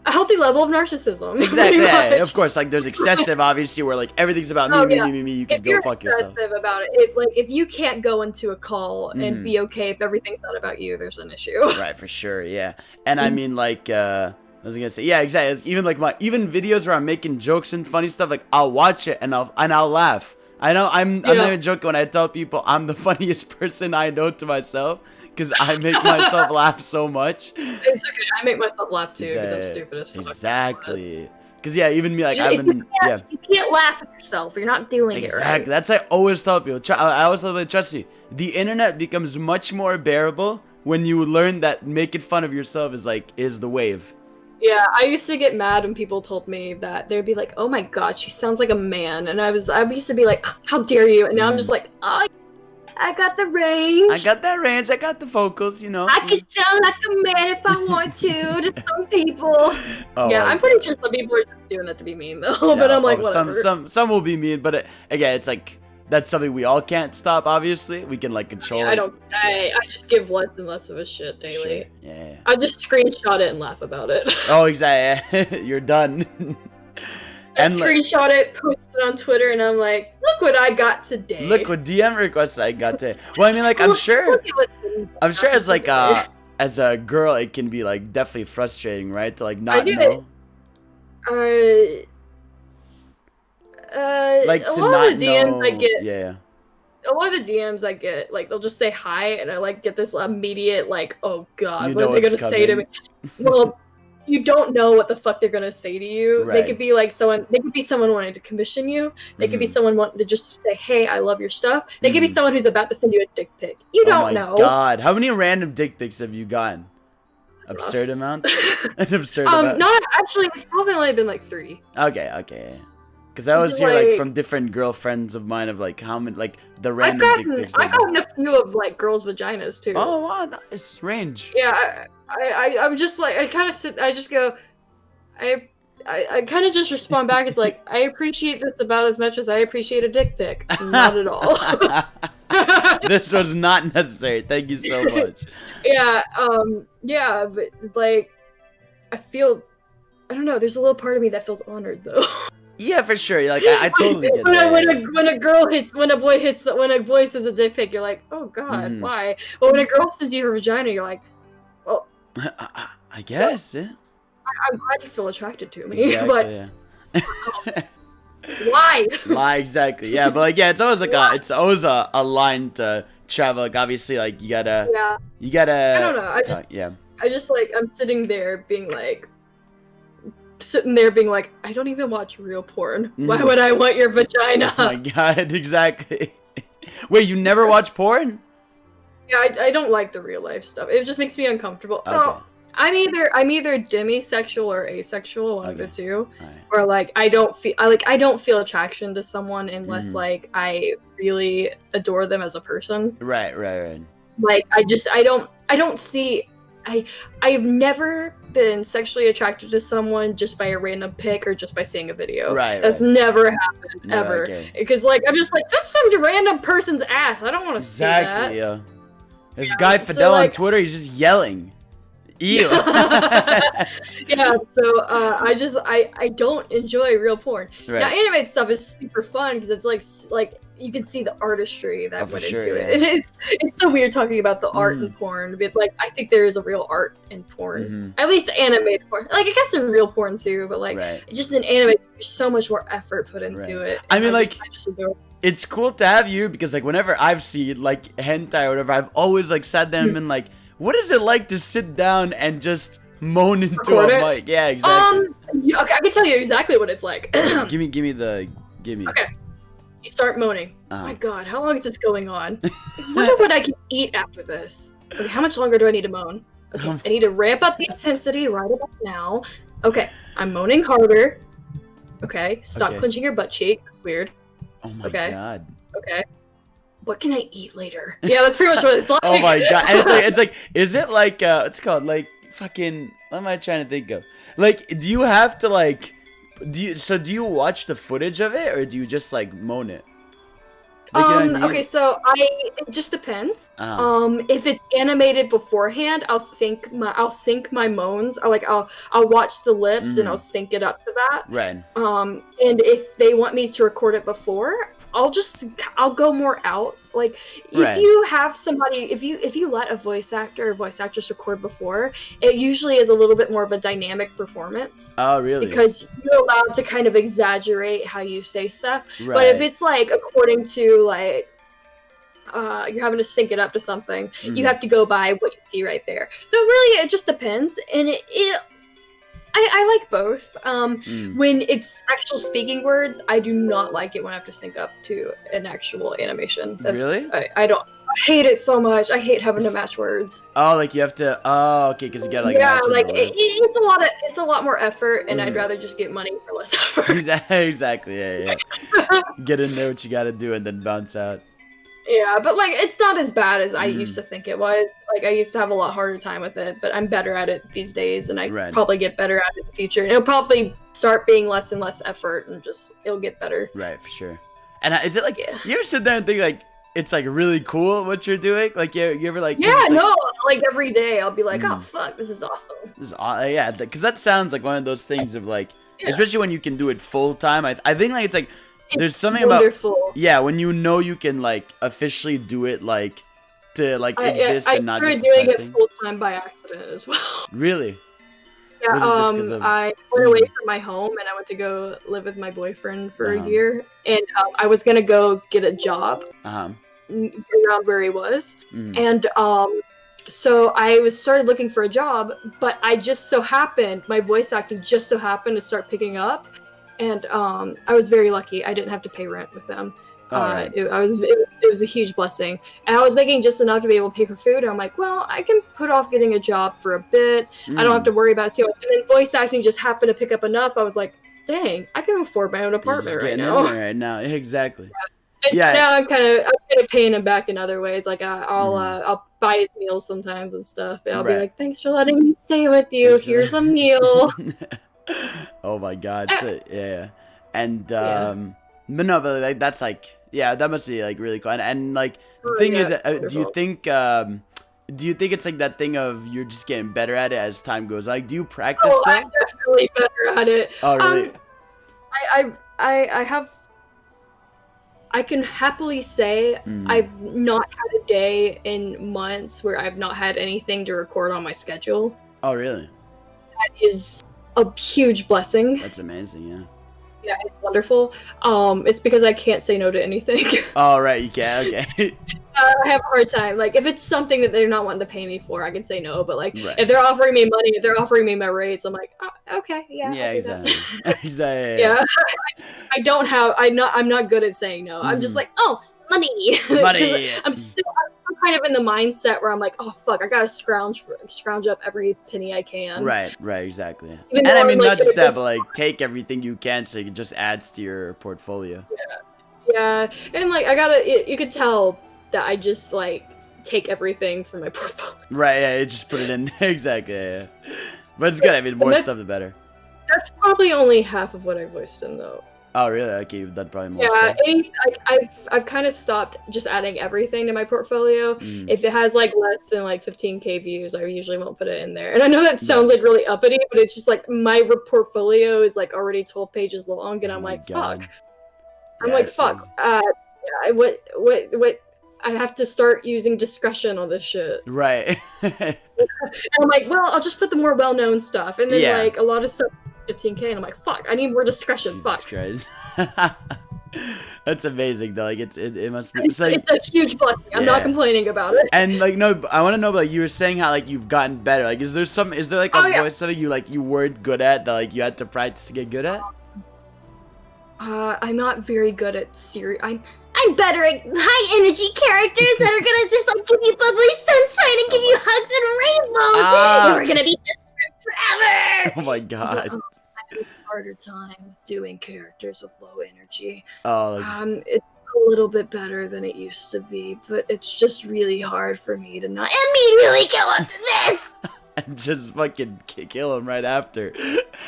A healthy level of narcissism. Exactly. Yeah, of course. Like, there's excessive, obviously, where like everything's about me. You can go fuck yourself. If you're excessive about it, if you can't go into a call and be okay if everything's not about you, there's an issue. Right, for sure. Yeah, and I mean, like, I was gonna say, yeah, exactly. It's even like even videos where I'm making jokes and funny stuff, like I'll watch it and I'll laugh. I know I'm not even joking when I tell people I'm the funniest person I know to myself. Because I make myself laugh so much. It's okay. I make myself laugh too because I'm stupid as fuck. Exactly. Because even me, like you can't laugh at yourself. You're not doing it right. Exactly. That's I always tell people. I always tell people, trust me. The internet becomes much more bearable when you learn that making fun of yourself is the wave. Yeah, I used to get mad when people told me that. They'd be like, "Oh my god, she sounds like a man," and I used to be like, "How dare you?" And now I'm just like, "Oh, I got the range. I got that range. I got the vocals. You know. I can sound like a man if I want to some people." Oh, yeah, I'm pretty sure some people are just doing it to be mean though. But I'm like, whatever. Some will be mean, but again, it's like that's something we all can't stop. Obviously, we can like control. I just give less and less of a shit daily. Sure. Yeah. I just screenshot it and laugh about it. Oh, exactly. You're done. I screenshot it, post it on Twitter, and I'm like, look what I got today. Look what DM requests I got today. Well, I mean, like, I'm sure as like as a girl, it can be like definitely frustrating, right? To like not know. Like to not know. Yeah. A lot of the DMs I get, like, they'll just say hi, and I like get this immediate like, oh god, what are they gonna say to me? Well, you don't know what the fuck they're gonna say to you. Right. They could be like someone. They could be someone wanting to commission you. They could be someone wanting to just say, "Hey, I love your stuff." They could be someone who's about to send you a dick pic. You don't know. Oh my god, how many random dick pics have you gotten? Absurd amount. An absurd amount. Not actually. It's probably only been like 3. Okay. Because I always hear like from different girlfriends of mine of like how many like the random dick pics. I've gotten a few of like girls' vaginas too. Oh wow, nice range. Yeah, I'm just like I kind of just respond back. It's like I appreciate this about as much as I appreciate a dick pic. Not at all. This was not necessary. Thank you so much. Yeah, but like I don't know. There's a little part of me that feels honored though. Yeah, for sure. Like I totally get that. When a boy says a dick pic, you're like, oh god, why? But when a girl sends you her vagina, you're like, well, I guess. Yeah. I'm glad you feel attracted to me, exactly, but why? Why exactly? Yeah, but like it's always like it's always a line to travel. Like obviously, like you gotta. I don't know. I'm sitting there being like, I don't even watch real porn. Why would I want your vagina? Oh my god, exactly. Wait, you never watch porn? Yeah, I don't like the real life stuff. It just makes me uncomfortable. Okay. Oh, I'm either demisexual or asexual, one of the two. Right. Or like I don't feel attraction to someone unless like I really adore them as a person. Right. Like I don't see. I've never been sexually attracted to someone just by a random pic or just by seeing a video. Right. That's never happened ever. Okay. Because like I'm just like, that's some random person's ass. I don't want to see that. Exactly. Yeah. This guy Fidel on Twitter, he's just yelling. Ew. Yeah. So I don't enjoy real porn. Right. Now animated stuff is super fun because it's like you can see the artistry that went into it. And it's so weird talking about the art in porn, but like I think there is a real art in porn. At least animated porn. Like I guess in real porn too, but like just in animated, there's so much more effort put into it. I mean, I just adore it. It's cool to have you because like whenever I've seen like hentai or whatever, I've always like sat down and been like, what is it like to sit down and just moan into a mic? Yeah, exactly. Okay, I can tell you exactly what it's like. Give me. Okay. You start moaning. Oh my god, how long is this going on? I wonder what I can eat after this. Okay, how much longer do I need to moan? Okay, I need to ramp up the intensity right about now. Okay, I'm moaning harder. Okay, stop clenching your butt cheeks. That's weird. Oh my god. Okay. What can I eat later? Yeah, that's pretty much what it's like. Oh my god. And it's like, is it like, what's it called? Like, fucking, what am I trying to think of? Like, do you have to like, do you watch the footage of it or do you just like moan it? Like, you know what I mean? Okay, so it just depends. If it's animated beforehand, I'll sync my moans. I'll watch the lips and I'll sync it up to that. Right. And if they want me to record it before, I'll go more out. Like if you have somebody, if you let a voice actor or voice actress record before, it usually is a little bit more of a dynamic performance. Oh, really? Because you're allowed to kind of exaggerate how you say stuff. Right. But if it's like according to like you're having to sync it up to something, you have to go by what you see right there. So really, it just depends, and I like both. When it's actual speaking words, I do not like it when I have to sync up to an actual animation. Really? I don't I hate it so much. I hate having to match words. Oh, like you have to. Oh, okay, because you gotta like. Yeah, match like the words. it's a lot more effort, and I'd rather just get money for less effort. Exactly. Yeah. Get in there what you gotta do, and then bounce out. Yeah, but like it's not as bad as I used to think it was. Like I used to have a lot harder time with it, but I'm better at it these days, and I probably get better at it in the future. And it'll probably start being less and less effort, and just it'll get better. Right, for sure. And is it like you ever sit there and think like it's like really cool what you're doing? Like you ever like like every day I'll be like, oh fuck, this is awesome. Yeah, because that sounds like one of those things of like, especially when you can do it full time. I think like it's like. There's something wonderful. About when you know you can like officially do it like to like exist and not just. I started doing it full time by accident as well. Really? Yeah. I went away from my home and I went to go live with my boyfriend for a year, and I was gonna go get a job around where he was, and so I started looking for a job, but I just so happened my voice acting just so happened to start picking up. And I was very lucky. I didn't have to pay rent with them. It was a huge blessing. And I was making just enough to be able to pay for food. And I'm like, well, I can put off getting a job for a bit. I don't have to worry about it too much. And then voice acting just happened to pick up enough. I was like, dang, I can afford my own apartment right now. Right now, exactly. Yeah. Now I'm kind of paying him back in other ways. Like I'll buy his meals sometimes and stuff. And I'll be like, thanks for letting me stay with you. Here's a meal. Oh my god, so, and but no, but like that's like that must be like really cool. And like the thing is, do you think it's like that thing of you're just getting better at it as time goes? Like, do you practice stuff? I'm definitely better at it. Oh really? I can happily say I've not had a day in months where I've not had anything to record on my schedule. Oh really? That is a huge blessing. That's amazing. Yeah, it's wonderful. It's because I can't say no to anything. Oh right, you can. Okay. I have a hard time. Like if it's something that they're not wanting to pay me for, I can say no. But like if they're offering me money, if they're offering me my rates, I'm like, okay, yeah. Yeah, exactly. Exactly. Yeah. I'm not good at saying no. I'm just like, oh, money. Money. I'm still kind of in the mindset where I'm like, oh fuck, I gotta scrounge up every penny I can. Right, exactly. And I mean, not just that, but like take everything you can, so it just adds to your portfolio. Yeah, and like you could tell that I just like take everything from my portfolio. Right, yeah, just put it in there. Exactly. Yeah. But it's good. I mean, more stuff the better. That's probably only half of what I voiced in though. Oh really? Okay, you've done probably more stuff. I've kind of stopped just adding everything to my portfolio. If it has like less than like 15k views, I usually won't put it in there. And I know that sounds like really uppity, but it's just like my portfolio is like already 12 pages long, and I'm like, fuck. I'm like, fuck. What? I have to start using discretion on this shit. Right. And I'm like, well, I'll just put the more well-known stuff, and then like a lot of stuff. 15k, and I'm like, fuck, I need more discretion. Jesus Christ. That's amazing though. Like it must be. It's a huge blessing. I'm not complaining about it. And like no, I want to know. Like you were saying how like you've gotten better. Like is there like a voice something you weren't good at that like you had to practice to get good at? I'm not very good at serious. I'm better at high energy characters that are gonna just like give you bubbly sunshine and give you hugs and rainbows. And we're gonna be best friends forever. Oh my god. I have a harder time doing characters with low energy. Oh. It's a little bit better than it used to be, but it's just really hard for me to not immediately go up to this. And just fucking kill him right after.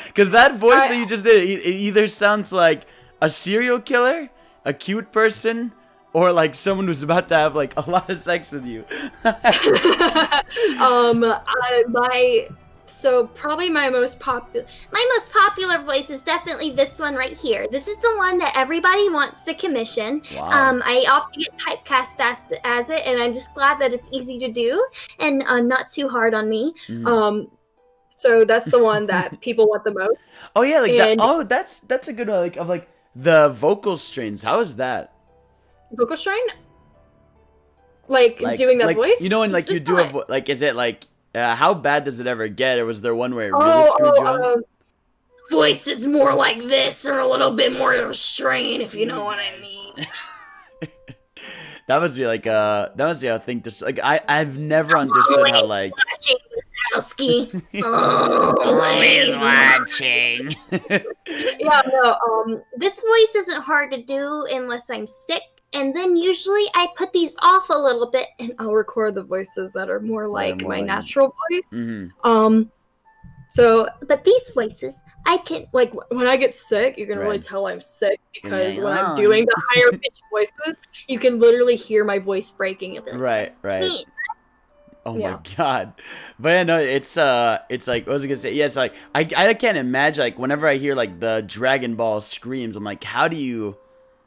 Because that voice that you just did, it either sounds like a serial killer, a cute person, or like someone who's about to have like a lot of sex with you. So probably my most popular voice is definitely this one right here. This is the one that everybody wants to commission. Wow. I often get typecast as it, and I'm just glad that it's easy to do and not too hard on me. So that's the one that people want the most. Oh yeah, like that. Oh, that's a good one. Like of like the vocal strains. How is that? Vocal strain? Like doing that voice? You know when like you do like is it like how bad does it ever get, or was there one where it really screwed you up? Voice is more like this, or a little bit more of a strain, if you know what I mean. That must be like that must be a thing to like. I've never understood how like. Always watching. Yeah, no, this voice isn't hard to do unless I'm sick, and then usually I put these off a little bit, and I'll record the voices that are more like more my like- natural voice. Mhm. So but these voices I can. like when I get sick, you can really Right. tell I'm sick because Yeah, when oh. I'm doing the higher pitched voices, you can literally hear my voice breaking a bit. Right. "Hmm." Oh Yeah. my god. But yeah, no, it's like what was I gonna say? Yeah, it's like I can't imagine like whenever I hear like the Dragon Ball screams, I'm like, how do you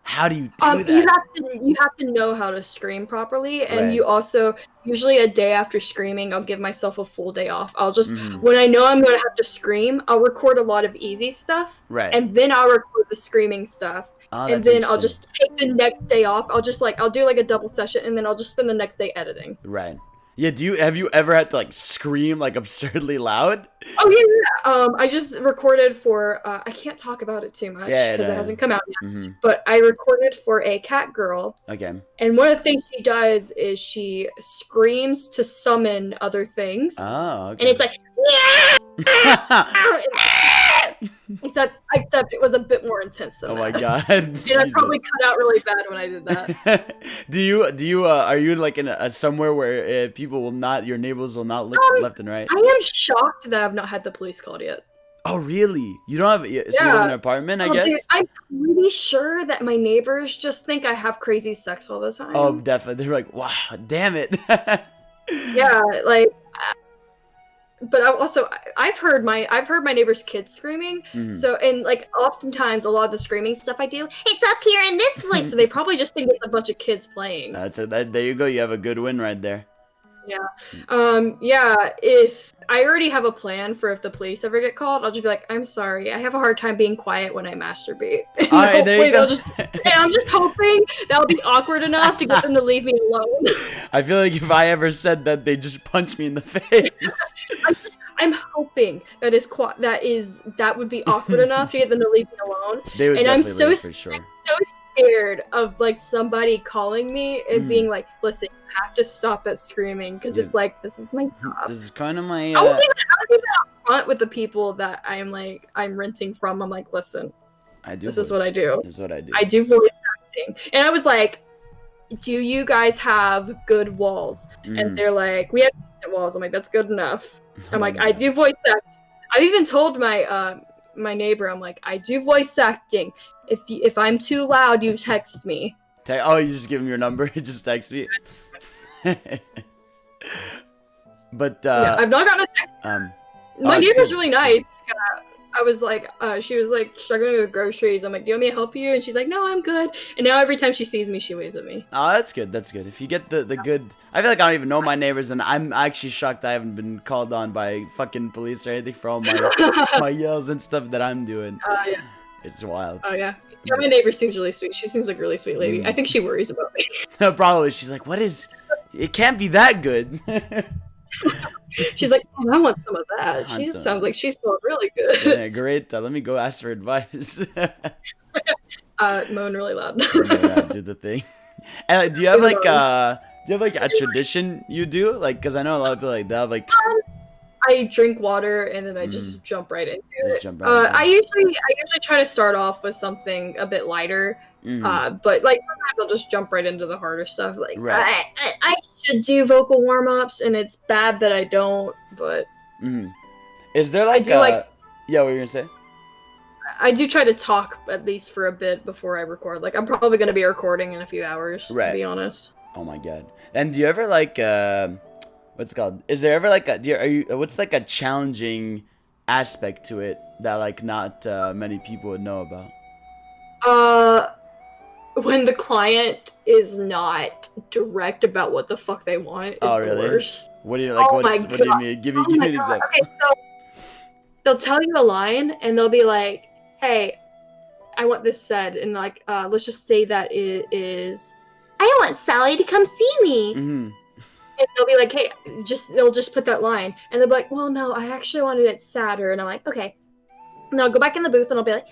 do that? You have to know how to scream properly, and Right. you also usually a day after screaming, I'll give myself a full day off. I'll just Mhm. when I know I'm gonna have to scream, I'll record a lot of easy stuff, Right. and then I'll record the screaming stuff, Oh, and that's then I'll interesting. just take the next day off. I'll do like a double session, and then I'll just spend the next day editing. Right. Yeah, have you ever had to like scream like absurdly loud? Oh yeah. I just recorded for I can't talk about it too much Yeah, because no. it hasn't come out yet. Mm-hmm. But I recorded for a cat girl. Okay. And one of the things she does is she screams to summon other things. Oh, okay. And it's like, except it was a bit more intense than oh that. my god. And I probably Jesus. cut out really bad when I did that. do you are you like in a somewhere where people will not, your neighbors will not look left and right? I am shocked that I've not had the police called yet. Oh really? You don't have so you live in an apartment, I Oh, guess? dude, I'm pretty sure that my neighbors just think I have crazy sex all the time. Oh, definitely. They're like, wow, damn it. Yeah, like but I've heard my neighbors' kids screaming. Mhm. So and like oftentimes a lot of the screaming stuff I do, it's up here in this voice. So they probably just think it's a bunch of kids playing. That's it. There you go. You have a good win right there. Yeah, if I already have a plan for if the police ever get called, I'll just be like, I'm sorry, I have a hard time being quiet when I masturbate. And All right, there you go. and I'm just hoping that'll be awkward enough to get them to leave me alone. I feel like if I ever said that, they just punch me in the face. I'm hoping that would be awkward enough to get them to leave me alone. They would And I'm definitely leave so for sure. scared of like somebody calling me and Mm. being like, "Listen, you have to stop that screaming," because it's like this is my job. This is kind of my. I was even upfront with the people that I'm renting from. I'm like, listen, I do. this is what I do. This is what I do. I do voice acting, and I was like, do you guys have good walls? Mm. And they're like, we have decent walls. I'm like, that's good enough. I'm like, my I God. do voice acting. I've even told my my neighbor, I'm like, I do voice acting. If I'm too loud, you text me. Oh, you just give him your number. He just text me. But Yeah, I've not gotten a text. My it's neighbor's good. really nice. I was like, she was like struggling with groceries. I'm like, do you want me to help you? And she's like, no, I'm good. And now every time she sees me, she waves at me. Oh, that's good. That's good. If you get the good, I feel like I don't even know my neighbors, and I'm actually shocked I haven't been called on by fucking police or anything for all my yells and stuff that I'm doing. Yeah. It's wild. Oh yeah. Yeah, my neighbor seems really sweet. She seems like a really sweet lady. I think she worries about me. Probably. She's like, what is? It can't be that good. She's like, oh, I want some of that. Want She some. sounds like she's feeling really good. Yeah, great. Let me go ask for advice. Moan really loud. Yeah, do the thing. And do you have like a tradition you do? Like, cause I know a lot of people like they have like. I drink water and then I just jump right into Just it. jump right into it. I usually try to start off with something a bit lighter. But like sometimes I'll just jump right into the harder stuff. Like Right. I should do vocal warm ups, and it's bad that I don't. But Is there like do like- yeah, what were you gonna say? I do try to talk at least for a bit before I record. Like I'm probably going to be recording in a few hours. Right. To be honest. Oh my god. And do you ever like what's it called? Is there ever like what's like a challenging aspect to it that like not many people would know about? When the client is not direct about what the fuck they want is Oh, the really? worst. What do you like? Oh my What do you God. mean? Give me Oh an my example. God. Okay, so they'll tell you a line and they'll be like, "Hey, I want this said," and like, let's just say that it is, "I want Sally to come see me," Mm-hmm. and they'll be like, "Hey," they'll just put that line, and they'll be like, "Well, no, I actually wanted it sadder," and I'm like, "Okay," and I'll go back in the booth and I'll be like,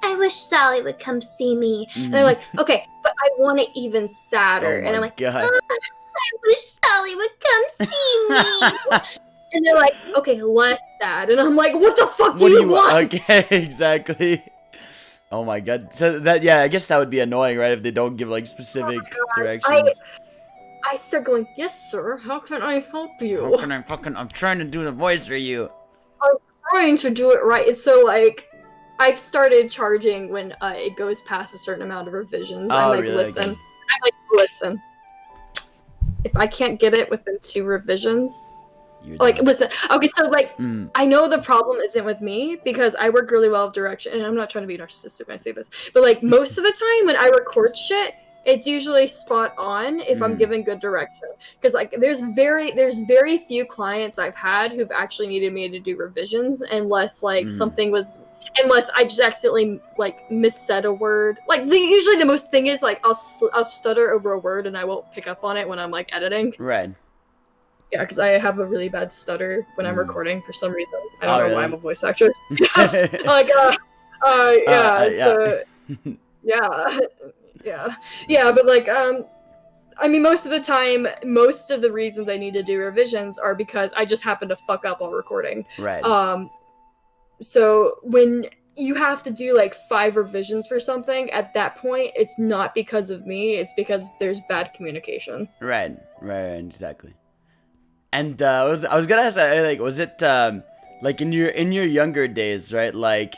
I wish Sally would come see me. and they're like, "Okay, but I want it even sadder. Oh and I'm like, God. I wish Sally would come see me. And they're like, okay, less sad. And I'm like, what the fuck do you want? Okay, exactly. Oh my God. So that, yeah, I guess that would be annoying, right? If they don't give like specific directions. I start going, yes, sir. How can I help you? How can I'm trying to do the voice for you. I'm trying to do it right. It's so like, I've started charging when it goes past a certain amount of revisions. Oh, I'm like, really? listen. I'm like, listen. If I can't get it within 2 revisions, like, listen. Okay, so like, I know the problem isn't with me because I work really well with direction, and I'm not trying to be narcissistic when I say this, but like most of the time when I record shit, it's usually spot on if I'm given good direction. Because like, there's very few clients I've had who've actually needed me to do revisions unless like unless I just accidentally like missaid a word. Like usually the most thing is like I'll stutter over a word and I won't pick up on it when I'm like editing. Right. Yeah, because I have a really bad stutter when I'm recording for some reason. I don't know really? why I'm a voice actress. Like, yeah, but like, I mean, most of the time, most of the reasons I need to do revisions are because I just happen to fuck up while recording. Right. So when you have to do like 5 revisions for something, at that point, it's not because of me, it's because there's bad communication. Right, exactly. And I was gonna ask, like, was it like in your younger days, right? Like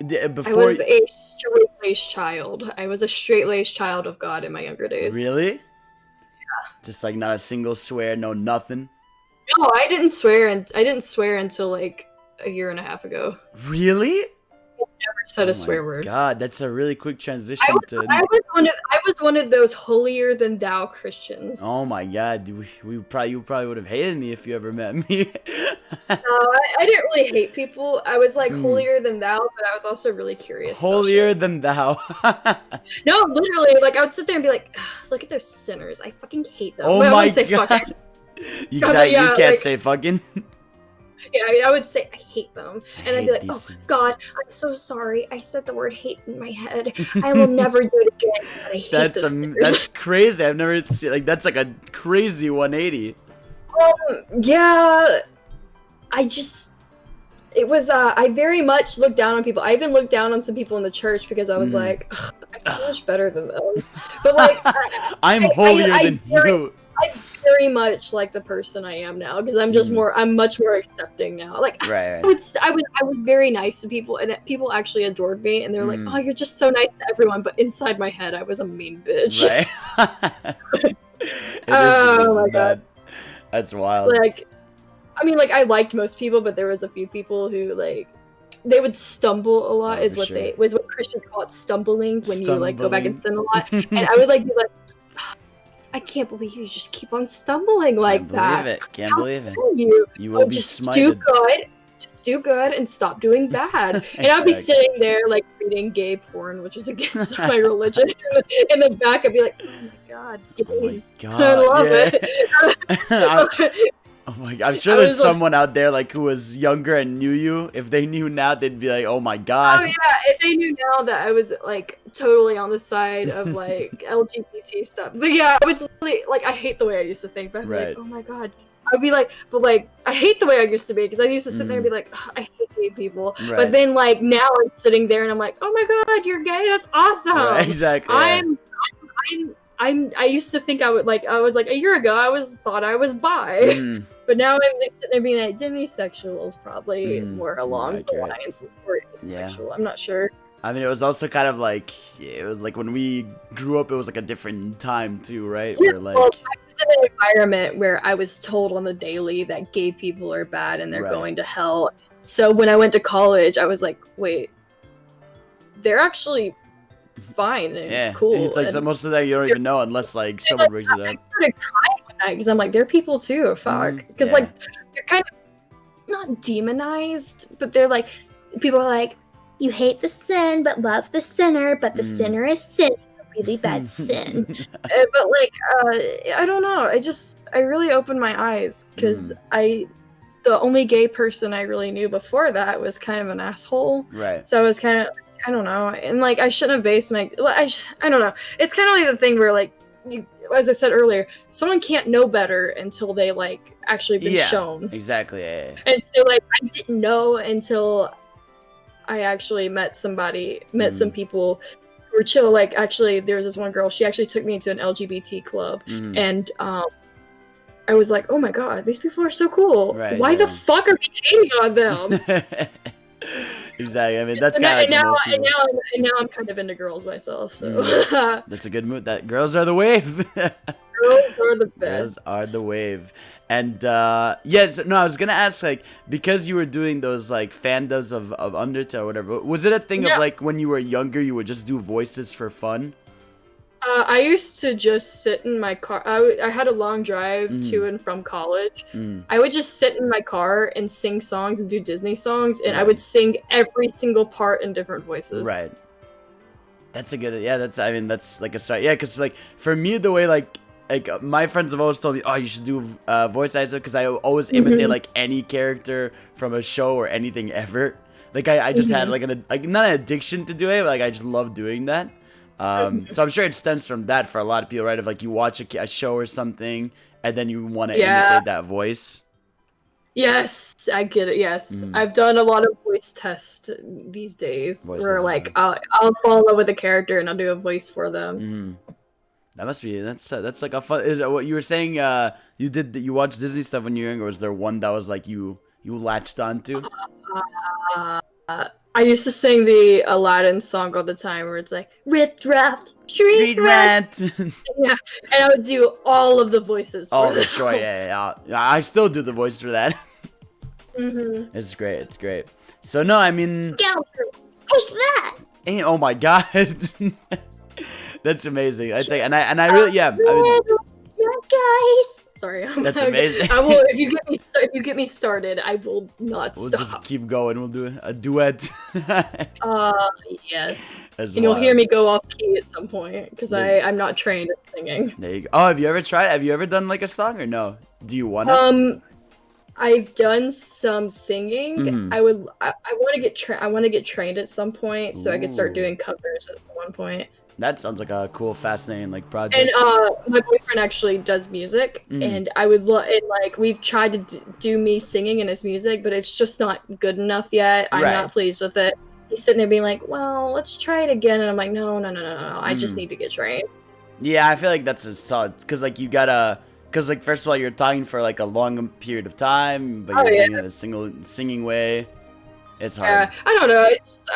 before. I was a straight-laced child. I was a straight-laced child of God in my younger days. Really? Yeah. Just like not a single swear, no nothing. No, I didn't swear, and I didn't swear until like a year and a half ago. Really? Never said a swear word. God, that's a really quick transition to. I was one of those holier than thou Christians. Oh my God, you probably would have hated me if you ever met me. No, I didn't really hate people. I was like holier than thou, but I was also really curious. Holier than thou. No, literally, like I would sit there and be like, look at those sinners. I fucking hate them. Oh but my I wouldn't say God. fucking. Exactly, you can't say fucking. Yeah, I would say I hate them, and I'd be like, "Oh God, I'm so sorry. I said the word hate in my head. I will never do it again." But I hate those sinners. That's crazy. I've never seen like that's like a crazy 180. Yeah, it was. I very much looked down on people. I even looked down on some people in the church because I was like, I'm so much better than them. But like, I'm holier than you. I very much like the person I am now because I'm just I'm much more accepting now. Like right. I was very nice to people and people actually adored me and they were like, "Oh, you're just so nice to everyone." But inside my head, I was a mean bitch. Right. Oh my God. That's wild. Like, I mean, like I liked most people, but there was a few people who like they would stumble a lot. Is what what Christians call it, stumbling when you like go back and sin a lot. And I would like be like, I can't believe you just keep on stumbling like that. Can't believe it. You will be just smited. Just do good and stop doing bad. And I'd be sitting there like reading gay porn, which is against my religion. In the back, I'd be like, "Oh my God, gays! Oh my God, I love it." Oh my God, I'm sure there's someone out there like who was younger and knew you. If they knew now, they'd be like, "Oh my God." Oh yeah, if they knew now that I was like totally on the side of like LGBT stuff. But yeah, I was literally like, I hate the way I used to think. But I'd be like, "Oh my God." I'd be like, but like, I hate the way I used to be because I used to sit there and be like, I hate gay people. Right. But then like now I'm sitting there and I'm like, oh my God, you're gay. That's awesome. Right, exactly. I used to think I was like a year ago I thought I was bi. But now I'm like, sitting there being like demisexual is probably more along the lines of asexual. I'm not sure. I mean, it was also kind of like when we grew up, it was like a different time too, right? Yeah, where like I was in an environment where I was told on the daily that gay people are bad and they're going to hell. So when I went to college, I was like, wait, they're actually fine and cool. It's like most of that you don't even know unless like someone brings it up. I started crying with that because I'm like, they're people too. Fuck, because like they're kind of not demonized, but they're like people are like, you hate the sin but love the sinner, but the sinner is sin, a really bad sin. But like, I don't know. I really opened my eyes because the only gay person I really knew before that was kind of an asshole. Right. So I was kind of. I don't know, and like I shouldn't have based my I don't know. It's kind of like the thing where like as I said earlier, someone can't know better until they like actually been shown. Exactly. Yeah. And so like I didn't know until I actually met some people who were chill. Like actually there was this one girl, she actually took me to an LGBT club and I was like, oh my god, these people are so cool. Right, Why the fuck are we hating on them? Exactly. I mean, that's kind of and now I'm kind of into girls myself. So that's a good mood. That girls are the wave. Girls are the best. Girls are the wave. And I was gonna ask, like, because you were doing those like fandoms of Undertale or whatever, was it a thing of like when you were younger you would just do voices for fun? I used to just sit in my car. I had a long drive to and from college. I would just sit in my car and sing songs and do Disney songs, and I would sing every single part in different voices. Right. That's a good. Yeah, that's like a start. Yeah, because like for me, the way like my friends have always told me, oh, you should do voice acting, because I always imitate like any character from a show or anything ever. Like I just had like not an addiction to do it, but like I just love doing that. So I'm sure it stems from that for a lot of people, right? Of like you watch a show or something, and then you want to imitate that voice. Yes, I get it. Yes, I've done a lot of voice tests these days, where like I'll fall in love with a character and I'll do a voice for them. That must be that's like a fun. Is what you were saying? You watched Disney stuff when you were younger. Was there one that was like you latched onto? I used to sing the Aladdin song all the time, where it's like Rift Raft, Street Rat. Yeah, and I would do all of the voices. For sure, yeah. I still do the voice for that. It's great. It's great. So no, I mean, Scoundrel, take that. Oh my god, that's amazing. I'd say, and I really, guys. Sorry, that's amazing. I will. If you get me started, I will not stop. We'll just keep going. We'll do a duet. Yes. And you'll hear me go off key at some point because I'm not trained at singing. There you go. Oh, have you ever tried? Have you ever done like a song or no? Do you want to? I've done some singing. I want to get trained at some point so I can start doing covers at one point. That sounds like a cool, fascinating like project. And my boyfriend actually does music, and I would we've tried to do me singing in his music, but it's just not good enough yet. I'm not pleased with it. He's sitting there being like, "Well, let's try it again," and I'm like, "No. I just need to get trained." Yeah, I feel like that's a solid because like you gotta. Because, like, first of all, you're talking for, like, a long period of time, but you're doing it in a single singing way. It's hard. Yeah, I don't know. It's just,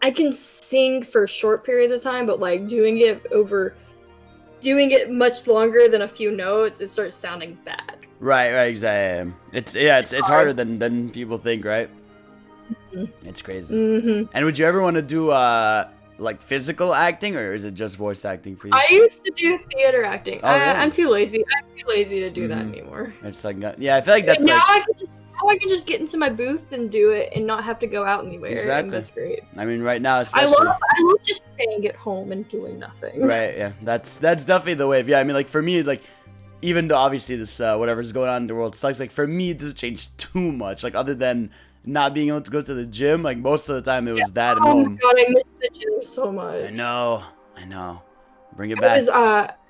I can sing for short periods of time, but, like, doing it much longer than a few notes, it starts sounding bad. Right, exactly. It's harder than people think, right? It's crazy. And would you ever want to do, like physical acting, or is it just voice acting for you? I used to do theater acting. Oh, really? I'm too lazy. To do that anymore. It's like I feel like that's now I can just get into my booth and do it and not have to go out anywhere. Exactly. And that's great. I mean, right now, especially, I love just staying at home and doing nothing. Right. Yeah. That's definitely the wave. Yeah. I mean, like for me, like even though obviously this whatever's going on in the world sucks, like for me, this has changed too much. Like other than not being able to go to the gym, like most of the time it was that at home. Oh my god, I miss the gym so much. I know. Bring it back.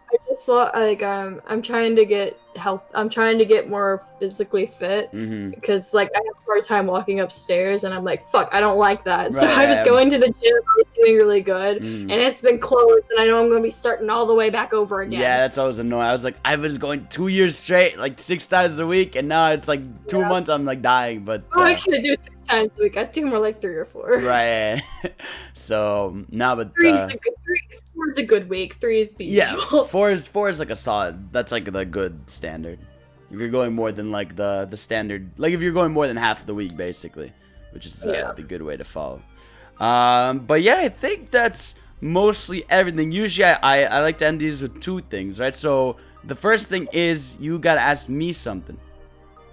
I just thought like I'm trying to get more physically fit because like I have a hard time walking upstairs and I'm like, fuck, I don't like that. Right, so I was going to the gym, I was doing really good, and it's been closed, and I know I'm gonna be starting all the way back over again. Yeah, that's always annoying. I was like, I was going 2 years straight, like 6 times a week, and now it's like 2 months I'm like dying. But I can't do it 6 times a week. I do more like 3 or 4. Right. So now, but 4 is a good week. 3 is the usual. 4 is like a solid. That's like the good standard. If you're going more than like the standard, like if you're going more than half the week, basically, which is the good way to follow. But yeah, I think that's mostly everything. Usually, I like to end these with 2 things, right? So the first thing is you gotta ask me something.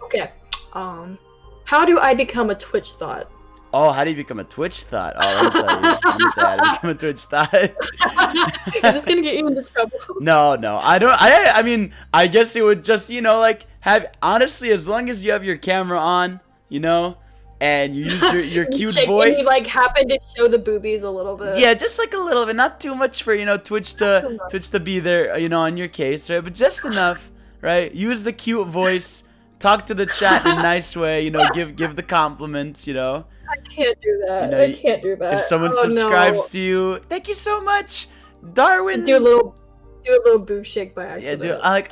Okay. How do I become a Twitch thought? Oh, how do you become a Twitch thought? Oh, let me tell you. How to become a Twitch thought. Is this gonna get you into trouble? No. I don't. I mean, I guess it would just, like have, honestly, as long as you have your camera on, and you use your cute Shake, voice. and you like happen to show the boobies a little bit. Yeah, just like a little bit, not too much for Twitch to be there, on your case, right? But just enough, right? Use the cute voice, talk to the chat in a nice way, give the compliments, I can't do that. I can't do that. If someone subscribes to you, thank you so much, Darwin. Do a little boob shake by accident. Yeah, I like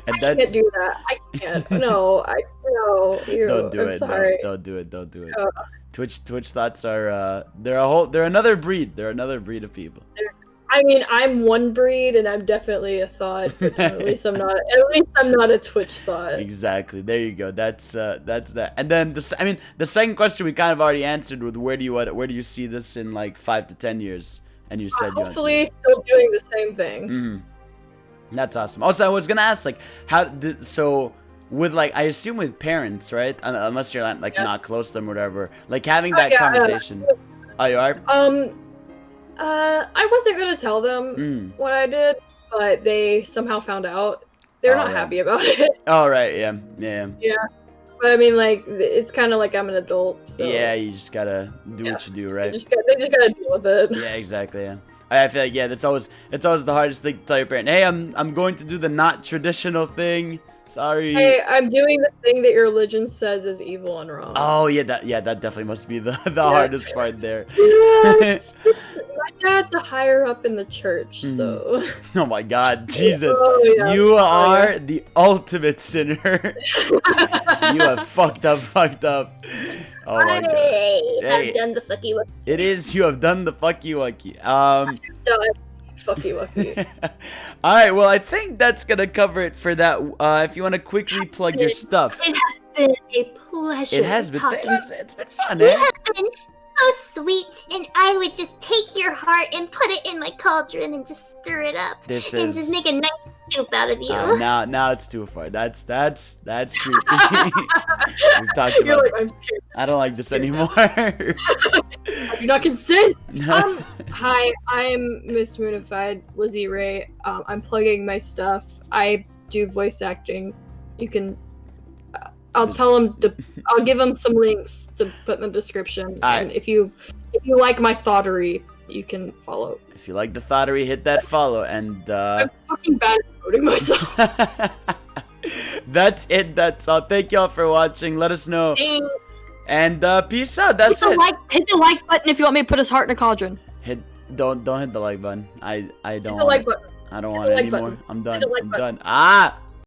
and I can't do that. I can't. No, no. Don't do I'm it. sorry. Don't do it. Don't do it. Twitch thoughts are they're another breed. They're another breed of people. I mean, I'm one breed, and I'm definitely a thought. But at least I'm not. At least I'm not a Twitch thought. Exactly. There you go. That's that. And then the second question we kind of already answered with where do you see this in like 5 to 10 years? And you said hopefully still doing the same thing. Mm-hmm. That's awesome. Also, I was gonna ask like with like I assume with parents, right? Unless you're like not close to them or whatever. Like having that conversation. Oh, you are? I wasn't gonna tell them what I did, but they somehow found out. They're not happy about it. Oh, right. Yeah. But I mean, like, it's kind of like I'm an adult. So. Yeah, you just gotta do what you do, right? They just gotta deal with it. Yeah, exactly. Yeah. I feel like it's always the hardest thing to tell your parent. Hey, I'm going to do the not traditional thing. Sorry. Hey, I'm doing the thing that your religion says is evil and wrong. Oh yeah, that definitely must be the hardest part there. Yeah, my dad's a higher up in the church, so. Oh my God, Jesus! Oh, you are the ultimate sinner. You have fucked up. Oh my God. Hey, I've done the fucky wucky. It is. You have done the fucky wucky. Fucky wucky. All right. Well, I think that's gonna cover it for that. If you want to quickly plug your stuff. It has been a pleasure. It has been. Talking. It's been fun. You have been so sweet, and I would just take your heart and put it in my cauldron and just stir it up and just make a nice soup out of you. Now it's too far. That's creepy. We've talked about. Like, I'm scared. I don't like this anymore. I do not consent. Hi, I'm MissMoonified, Lizzie Ray. I'm plugging my stuff. I do voice acting. You can. I'll tell them I'll give them some links to put in the description. And if you like my thoughterry, you can follow. If you like the thoughterry, hit that follow. And I'm fucking bad at promoting myself. That's it. That's all. Thank y'all for watching. Let us know. Thanks. And peace out. That's it. Hit the like button if you want me to put his heart in a cauldron. Don't hit the like button. I don't. Hit the like button. I don't want it anymore. I'm done. I'm done.